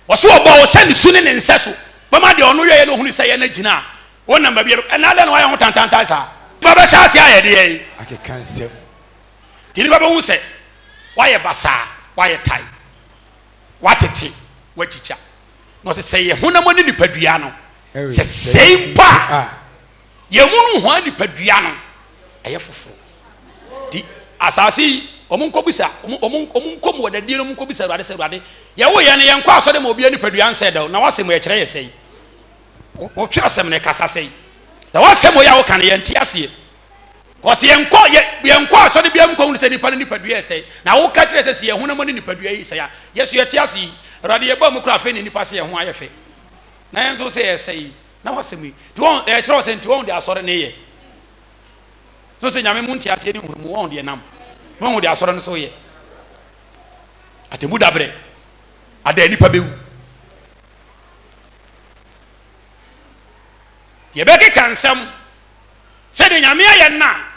ɔso ɔbɔ wo sɛ ne su ne ne nsɛ so bɛma deɛ ɔno yɛyɛ no ohunu sɛ yɛ no gyina a wonam baabi ɛna dɛ na wayɛ ho tantantan saa bɛbɛhyɛ ase ayɛ deɛ akeka nsɛm tiri bɛbɛhu sɛ wayɛ basaa wayɛ tae watete wakyikya na ɔsɛ sɛ yɛ honam ne nipadua no sɛ sɛi mpa a yɛmu no ho a nipadua no ɛyɛ foforɔ nti asase yi ɔmo nkɔbisa ɔmo nkɔm wɔ dadie no ɔmo nkɔbisa Awurade sɛ Awurade yɛwo yɛ no yɛnkɔ asɔre ma obiara nipadua nsɛ da na wasɛm yɛkyerɛ yɛ sɛi wɔtwe asɛm ne kasa sɛi na wasɛm yɛ a woka no yɛnte aseɛ kɔsi yɛnkɔ asɔre bia nkɔ hunu sɛ nipa no nipadua yɛ sɛi na woka kyerɛ sɛ sɛ yɛhonam ne nipadua yi sɛi a yɛso yɛte ase yi Awurade yɛbɔ mu kora afei ne nipa sɛ yɛ ho ayɛ fɛ na yɛn nso sɛ yɛ sɛi na wasɛm yi nti wɔn ɛkyerɛ wɔ sɛ nti wɔn de asɔre ne yɛ so sɛ nyame mu nte aseɛ ne hunumu wɔn deɛ nam wɔn de asɔre no so yɛ atemu dabrɛ ada nipa bɛwu yɛbɛkeka nsɛm sɛde nyame ayɛ nna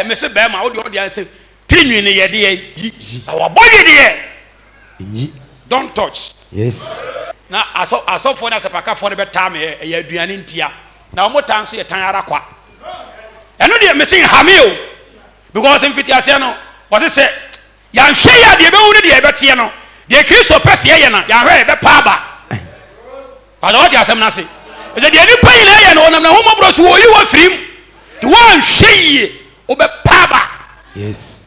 mese bɛrima wode ɔde ayɛ sɛ tirinwi ne yɛde yi na wɔbɔdwe deɛ don't touch yes na asɔfoɔ no asɛpakafoɔ no bɛtaa me ɛyɛ aduane ntia na wɔn tan so yɛ tan ara kwa ɛno deɛ mese hame o because mfiti aseɛ no wɔse sɛ yɛnhwɛ yɛ deɛ bɛwu ne deɛ yɛbɛteɛ no de Kristo pese ye na ya hwe be pa ba ala what you asem na say is de ni pa ina ye na onam na homo bro so wo yi wo firim de wan hweye wo be pa ba. Yes.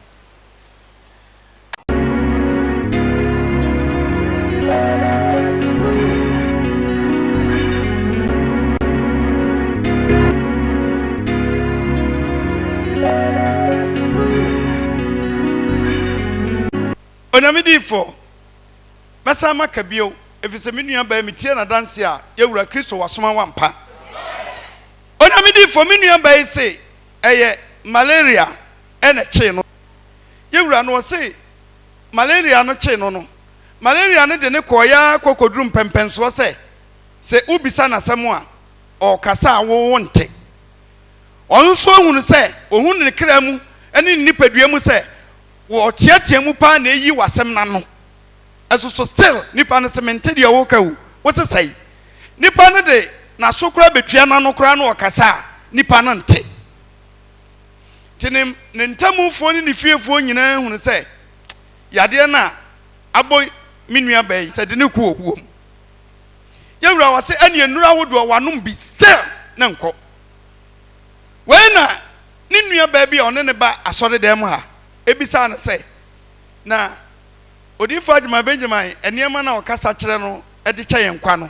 Onyamidi for Masa makabio efise menua ba metie na danse a yewura Kristo wasoma wampa. Onyamidi for menua ba say eye malaria ene che no. Yewura no say malaria no che no no. Malaria ne de ne koya kokodrum pempenso say se ubisa na semo a o kasa wo wonte. Onso hunu say ohunu ne kra mu ene nipadua mu say wo tiatia mu pa na eyi wasem na no eso so still nipa no semente de wo ka wo se sai nipa no de na so kra betua na no kra na okasa nipa no nte tinim ne ntamufo ni ne fiefo nyina hunu se yade na abo minua bai se de ne ku oguom yewura wase ane enura wodo wanom bi still na nko we na ne nua ba bi one ne ba asore dem ha ebisa na say na odifa adwuma Benjamin eniema na okasa kire no ede kye yenkwa no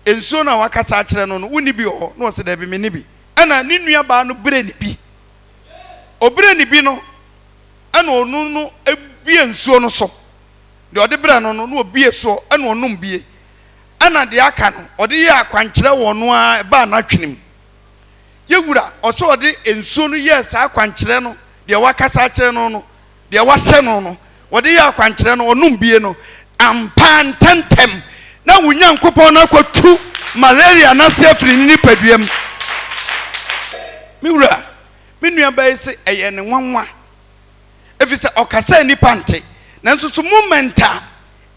ensuo na wakasa kire no woni bi ho no se da bi me ni bi ana ni nua ba no bre ni bi obre ni bi no ana onu no ebie ensuo no so de ode bre no no obie so ana onum bie ana de aka no ode ye akwankire wo no a ba na twenim yewura oso ode ensuo no ye sa akwankire no de wakasa kire no no de wahye no no wode ya kwankire no onum bie no ampan tentem na wunyankopon na kwatu malaria na sefri ni paduam miwura menua ba ese eye ne nwanwa efise okasa ni pante na nso so momenta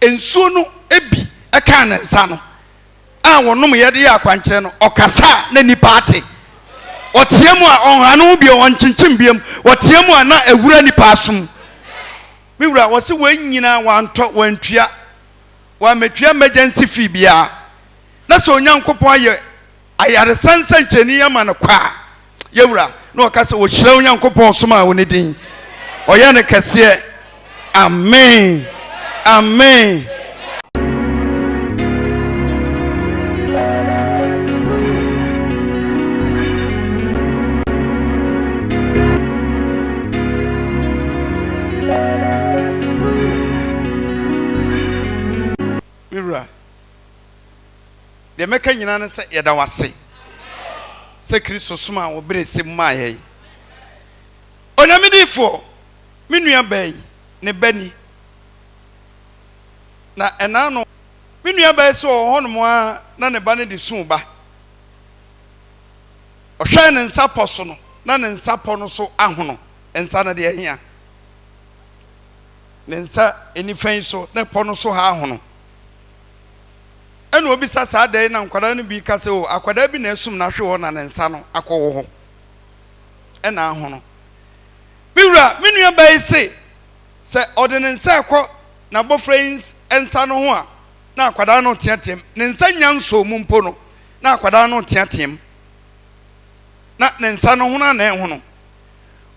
ensuo no ebi eka na nsa no a wonum ye de ya kwankire no okasa na nipa ate otiemu a onhanu bi onchinchin biem otiemu a na ewura nipa asom miwura wose wanyina wanto wantua wa metua emergency fee bia na so onyankopon aye ayare sansan cheni yama na kwa yewura na okase wo hyira onyankopon soma wo ne din oye ne kase amen amen. De meka nyina ne se yeda wase se Kristo soma wo brese maaye onyamidifo menua bai ne bani na enano menua bai so honomo a na ne ba ne de sun ba o hwe ne nsa poso no na ne nsa po no so ahono ensa na de ahia ne nsa enifan so na po no so ha ahono eno obi sasa dai na nkwada no bi kase o akwada bi na esum na hwe ho na ne nsa no akọwo ho ena ahono biwura menua bai se ordinance akọ na bofrains ensa no ho a na akwada no teatem ne nsa nyanso mu mpo no na akwada no teatem na ne nsa no ho na na ho no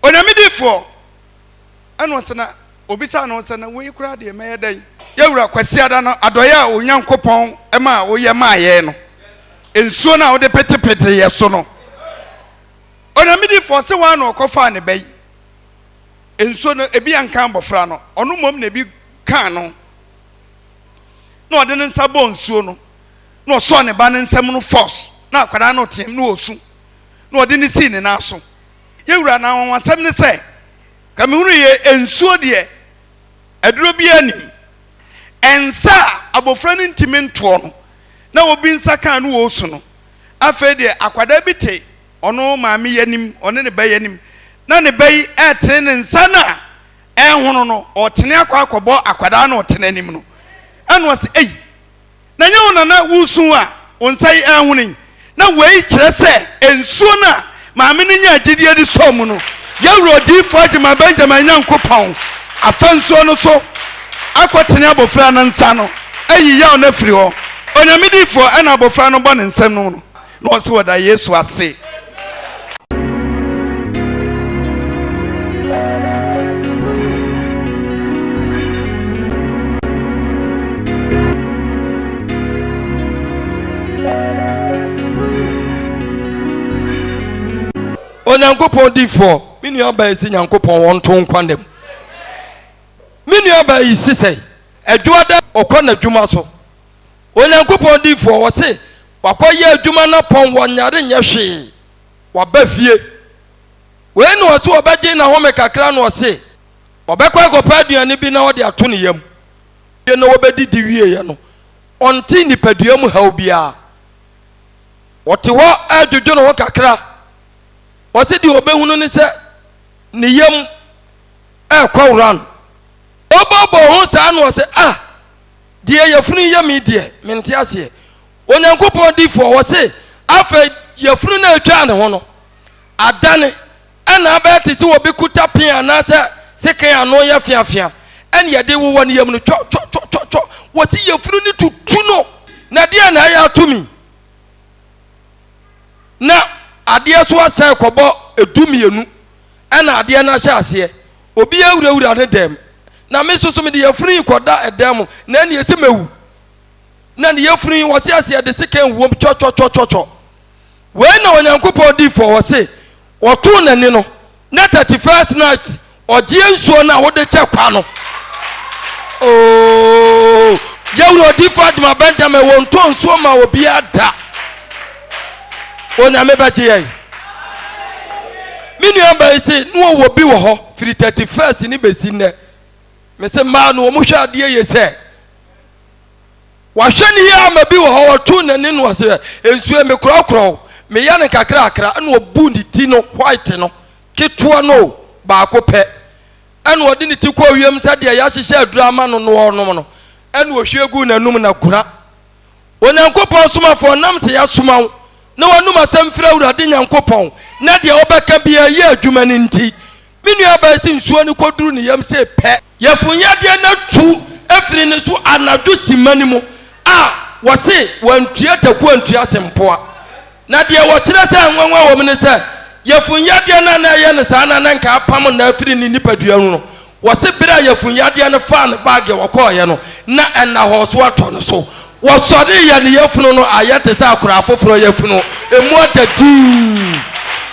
onyamidifo eno se na obi sa no se na we kura de meye dai yewura kwasi ada no adoya onyankopon ema oye maaye no ensuo na wo de petepete ye so no onyamidifo se wa na okofa ne bai ensuo no ebi anka mbofra no ono mom na bi kan no na ode ne nsa bo nsuo no na oso ne ba ne nsam no force na akwada no tem na osu na ode ne si ne na so yewura na wansam ne se ka me hunu ye ensuo de aduro bi anim ensa abofra ne ntimi nto no na obi nsa kan no osu no afa de akwada bi te ono maame yanim one ne ba yanim na ne bai ete ne nsa na ehunu no otene akwakobo akwada na otene nim no anu ase ei na nyewu na wusu a onsai ehunu na wei kire se ensuo na maame ne nya agidie di so mu no yawro di fo agima Benjamin Nyankopon afansuo no so akwatene abofra no nsa no ayi yaw na firi ho onyamedifo ana abofra no bɔ ne nsam no no na ɔse wada Yesu ase. Onyankopɔn difo minu aba esi Nyankopɔn won to nkwandem minu aba yi sisei adwuada okɔ na dwuma so Onyankopɔn difo wo se wakɔyɛ adwuma na pɔn wonyare nyɛ hwe waba fie we no wo se obagye na home kakra no wo se obɛkɔ akɔpa aduane bi na wo de ato ne yam ye na wobɛdidi wie ye no ɔnte nipadua mu haw bia wɔte hɔ adwudwo no ho kakra wɔse di obehunu ne sɛ ne yam ɛkɔwran ɔbɔbɔ ho saa no wɔse deɛ yɛfunu yam deɛ mente aseɛ Onyankopɔn difo wɔse afɛ yɛfunu na atwa ne ho no adane ɛna abɛte sɛ obi kuta pia na sɛ sekan ano yɛ fiafia ɛne yɛde wo ne yam no twɔ wɔse yɛfunu ne tutu no na deɛ na ɛyɛ atumi na adeɛ so asɛ kɔbɔ edumienu ɛna adeɛ na hyɛ aseɛ obi awurawura ne dɛm na me soso me de yɛfunu kɔda ɛdɛm na ne yɛsɛ mewu na ne yɛfunu wɔse aseɛ de sekan wom twɔ we na Onyankopɔn difo wɔse wɔto nani no na 31st night ɔgye nsuo na wode kyɛ kwa no yɛwura difo adwuma Benjamin wɔn to nsuo ma obi ada Onyame bɛgye yɛn minu aba ese no wo bi wɔ hɔ firi 31st ni besi nnɛ me se ma no mo hwɛ adeɛ yɛ sɛ wahwɛ ne yɛ ama bi wɔ hɔ wɔto nani no wɔse nsuo me korɔkorɔ me ya ne kakra na obu ne ti no white no ketua no baako pɛ ɛna ɔde ne ti kɔ wiem sɛ deɛ ya hyehyɛ adurama no no ɔnom no ɛna ohwie gu n'anum na kura Onyankopɔn somafo nam sɛ ya soma wo na wanum asɛm fira Awurade Nyankopɔn na deɛ ɔbɛka bia yɛ adwuma ne nti menu aba esi nsuo ne koduru ne yam sɛ pɛ yɛfunyadeɛ na tu efiri ne so anadwo simani mu wɔse wantua taku antua sempoa na deɛ wɔkyerɛ sɛ nwanwa wɔ mene sɛ yɛfunyadeɛ na ɛyɛ ne saa na nka apam na afiri ne nipadua no wɔse bere a yɛfunyadeɛ no fa ne baage wɔkɔɔyɛ no na ɛna hɔ so atɔ no so wɔsɔre yɛ ne yɛfunu no ayɛ te sɛ akora foforɔ yɛfunu emu adadi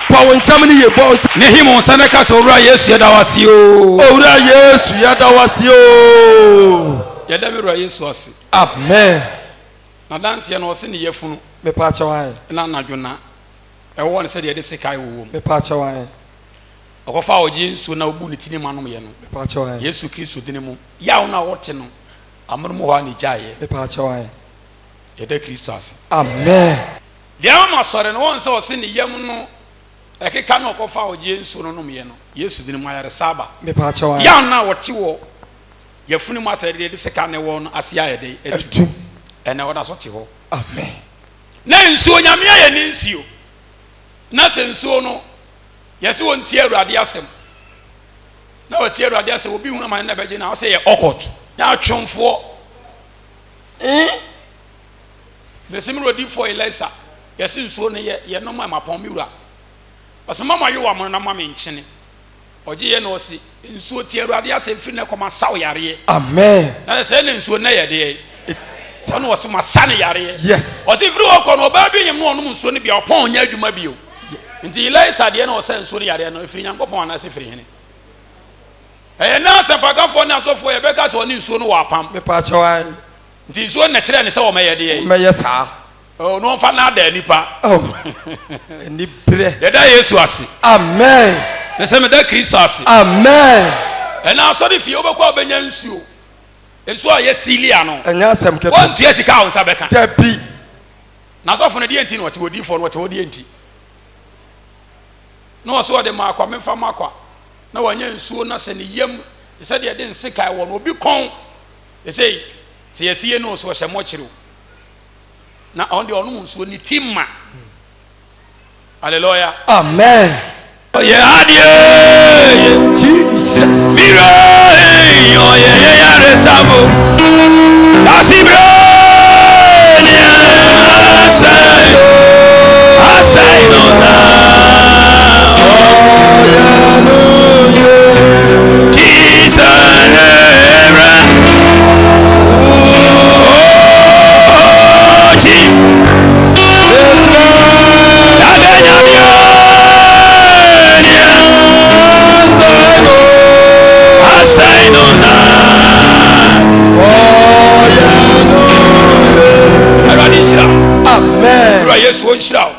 pɔw nsɛm ne yɛ bɔ ne him nsa ne ka sɛ owura Yesu yɛda wase o owura Yesu yɛda wase o yɛda bi owura Yesu ase amen na danseɛ no ɔse ne yɛfunu me pa kyɛwae na anadwona ɛwɔ ne sɛ deɛ de sekai wɔ me pa kyɛwae ɔkɔfa ɔgye nsuo na obu ne tini ma nom yɛ no me pa kyɛwae Yesu Kristo dine mu yaw na wɔte no amono mo hɔ ani gyaeɛ me pa kyɛwae yɛda Kristo ase amen deɛ ma sɔre no wɔn sɛ ɔse ne yam no ɛkeka na ɔkɔfa ɔgye nsuo no nom yɛ no Yesu dine mu ayare saba me pa kyɛwae yaw na wɔte wɔ yɛfunu mu asɛ deɛ de seka ne wɔ no ase ayɛ de etu ɛna wɔda so te hɔ amen na nsuo Nyame ayɛ ne nsuo na sɛ nsuo no yɛsɛ wɔn tie Awurade asɛm na wɔtie Awurade asɛm obi hu na man na bɛgye na wɔsɛ yɛ ɔkɔt na atwomfoɔ besim rodi for Elisa yɛsɛ nsuo no yɛ nom amapɔn mi wura ɔsɛ mama yɛ wɔ mo na mama nkyene ɔgye yɛ na ɔsɛ nsuo tie Awurade asɛm fi na kɔma saw yareɛ amen na sɛ ne nsuo na yɛ deɛ sanu wɔsɛ ma sa ne yareɛ yes ɔsɛ firi hɔ kɔ no ɔbaa bi nyim no ɔnom nsuo no bia ɔpɔn nyɛ adwuma bio nti Elisa deɛ na ɔsɛ nsuo no yareɛ no firi Nyankopɔn anase firi hene ɛyɛ na asɛmpakafoɔ ne asɔfoɔ yɛbɛka sɛ ɔne nsuo no wɔ apam me pa kyɛwae nti nsuo no kyerɛ ne sɛ wɔmɛyɛ deɛ mɛyɛ saa no ɔmfa na ada nipa ni brɛ yɛda Yesu ase amen ne sɛ meda Kristo ase amen ɛna asɔre fie wobɛkɔ a wobɛnya nsuo nsuo a yɛ silia no ɛnyɛ asɛm kɛtɛ wɔntua sika a wo nsa bɛka dabi na asɔfo no deɛ nti na wɔte wɔdifoɔ no wɔte hɔ deɛ nti na wɔsɛ wɔde maakwa memfa maakwa na wɔnyɛ nsuo na sɛ ne yam te sɛ deɛ de nsekae wɔ no obi kɔn ɛsɛ sɛ yɛsie no so wɔhyɛ mmɔkyere na ɔno deɛ ɔnom nsuo ne ti ma hallelujah amen yɛ adeɛ Jesus Asibro oye yaresamo Asibro ni asai no na Jesus era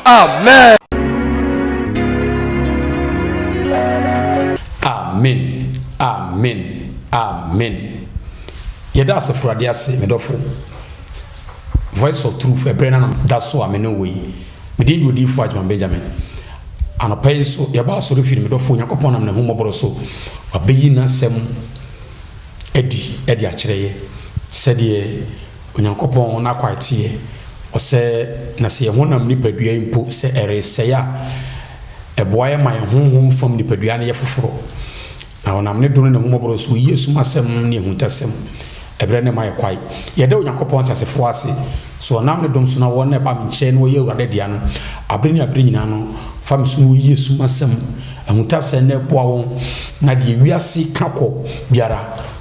Amen. Amen. Amen. Amen. Amen. Yeda asefurade ase medofo. Voice of truth ebrena that so amene we. Medin do di fu Ajman Benjamin. Anopai so yeba so refiri medofo Yakopon nam ne homoboro so. Abeyi na sem edi akyereye. Sede Onyankopon na kwatie ose na se honam nipadua impo se erese ya eboaye man honhom fam nipadua na ye foforo na onam ne dono ne homoboro so Yesu masem ne hutasem ebre ne mai kwai ye de Onyankopon tasefo ase so onam ne dom so na won na ba nche no ye urade dia no abre nyina no fam so Yesu masem hutasem na boa won na de wiase kako biara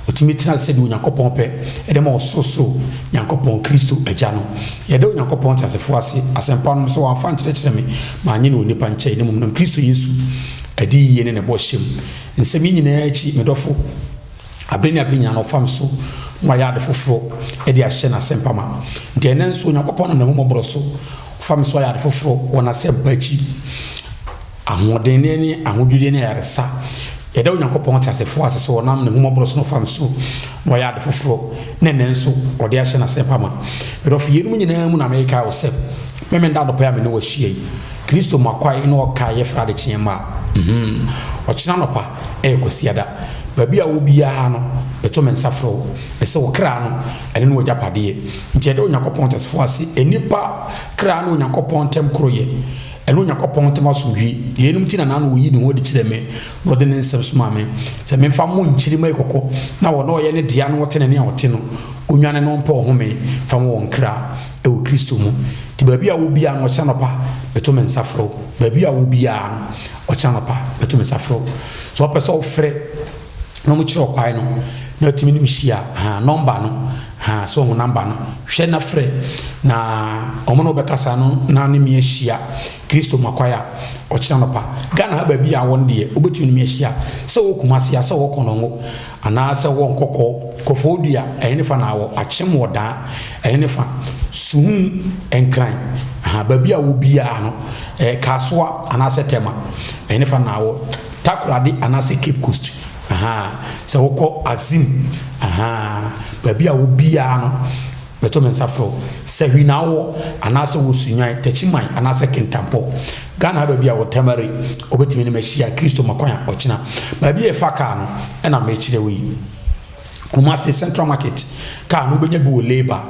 otimitina se de Onyankopon pe edema ososo Nyankopon Kristo agya no ye de Onyankopon tasefo ase asempa no so wan fa nkyerɛkyerɛ me ma anye no nipa nkyɛ ne mum no Kristo Yesu adi yene ne bo hyem nsɛm nyinaa akyi medɔfo abere nyina no fam so no ya de foforo e de ahyɛ na asempa ma nti ene nso Onyankopon na homoboro so fam so ya de foforo wona asempa akyi ahoden ne ahodwude ne yaresa yeda Onyankopon tasefo ase so nam ne homoboro so no fam so no ya de foforo ne nso ode ahye na sepa ma edof yenu nyina mu na America o se memenda do pa me no wahie Kristo makwai no ka ye fra de chiema o china no pa e kosiada babi a wo bia no beto men safro e se wo kra no ene no japade nti yeda Onyankopon tasefo ase enipa kra no Onyankopon tem kroye eno Onyankopon tem asomdwi yenum ti na na no yi ne ho de kire me no de ne nsem soma me se me fa mo nkiri mai kokko na wo no ye ne dia no wote ne a wote no onwane no mpa ohome fa mo wonkra e wo Kristo mu ti babi a wo bia no chanopa beto men safro babi a wo bia no o chanopa beto men safro so pesa o frɛ no mo kire kwai no na timi nim hia number no so ho number no hwɛ na frɛ na omono bekasa no na ne me hia Kristo makwaya o kira no pa Ghana ha ba bia won de obetumi me hia se wo kumase ya se wo konongo ana se wo nkokɔ kofodua ehne fa na wo akyem woda ehne fa suhun enkran ba bia wo bia no kasoa ana se tema ehne fa na wo takurade ana se Cape Coast se wo ko Azim ba bia wo bia no beto men safro se hwinawo anase wo sunyan tachiman anase kentampo Ghana ba bia wo tamari obetimi ne machia Kristo makwanya ochina ba bia faka no na mechire wi Kumasi Central Market ka no benya bi wo labor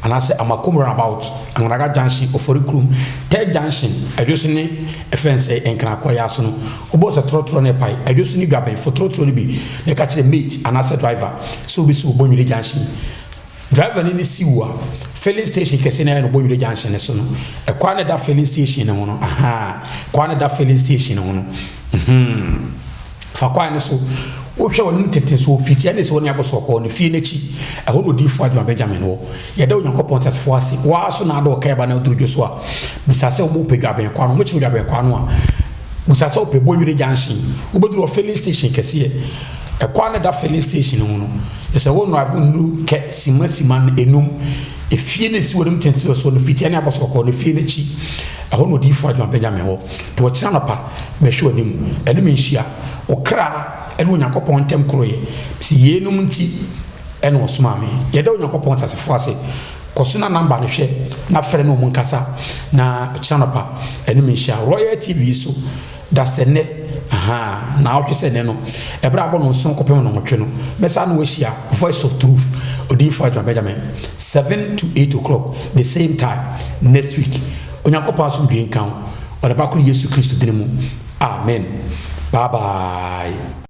anase amakom roundabout Angaraga Junction Oforikrum Third Junction adusu ni efense enkra koya so no obo se trotro ne pai adusu ni gwaben fo trotro ni bi ne ka kire mate anase driver so bi so obonwire junction driver ni siwa filling station kese na no bonwire junction ne so no e kwa ne da filling station ne ho no kwa ne da filling station ne ho no fa kwa ne so wo hwe won tete so fiti ane so ne aboso ko ne fie n'echi e ho no di fu Ajman Benjamin wo ye da Onyankopon tasefo ase wa so na do ka ba na odurudwo so a bisase wo mo pedwa ben kwa no mo chi pedwa ben kwa no a bisase wo pe bonwire junction wo boduro filling station kese e kwa ne da filling station ho no se wo no avunu ke sima enum e fie ne si wodum tente so no fiti ane aboso ko ne fie n'echi e ho no di fu Ajman Benjamin wo to kira no pa me hwe onim ene me nhia okra ene Onyankopon tem kroye si yenum nti ene osoma me ye da Onyankopon tasefo ase kosuna number ne hwe na frɛ no mu nkasa na channel pa ene me nhia Royal TV so da sene na otwese ne no ebra abo no so kopem no hotwe no mesa no wahia Voice of Truth odi for Ajman Benjamin 7 to 8 o'clock the same time next week Onyankopon so dwen kan o da ba ko Yesu Kristo dine mu amen bye bye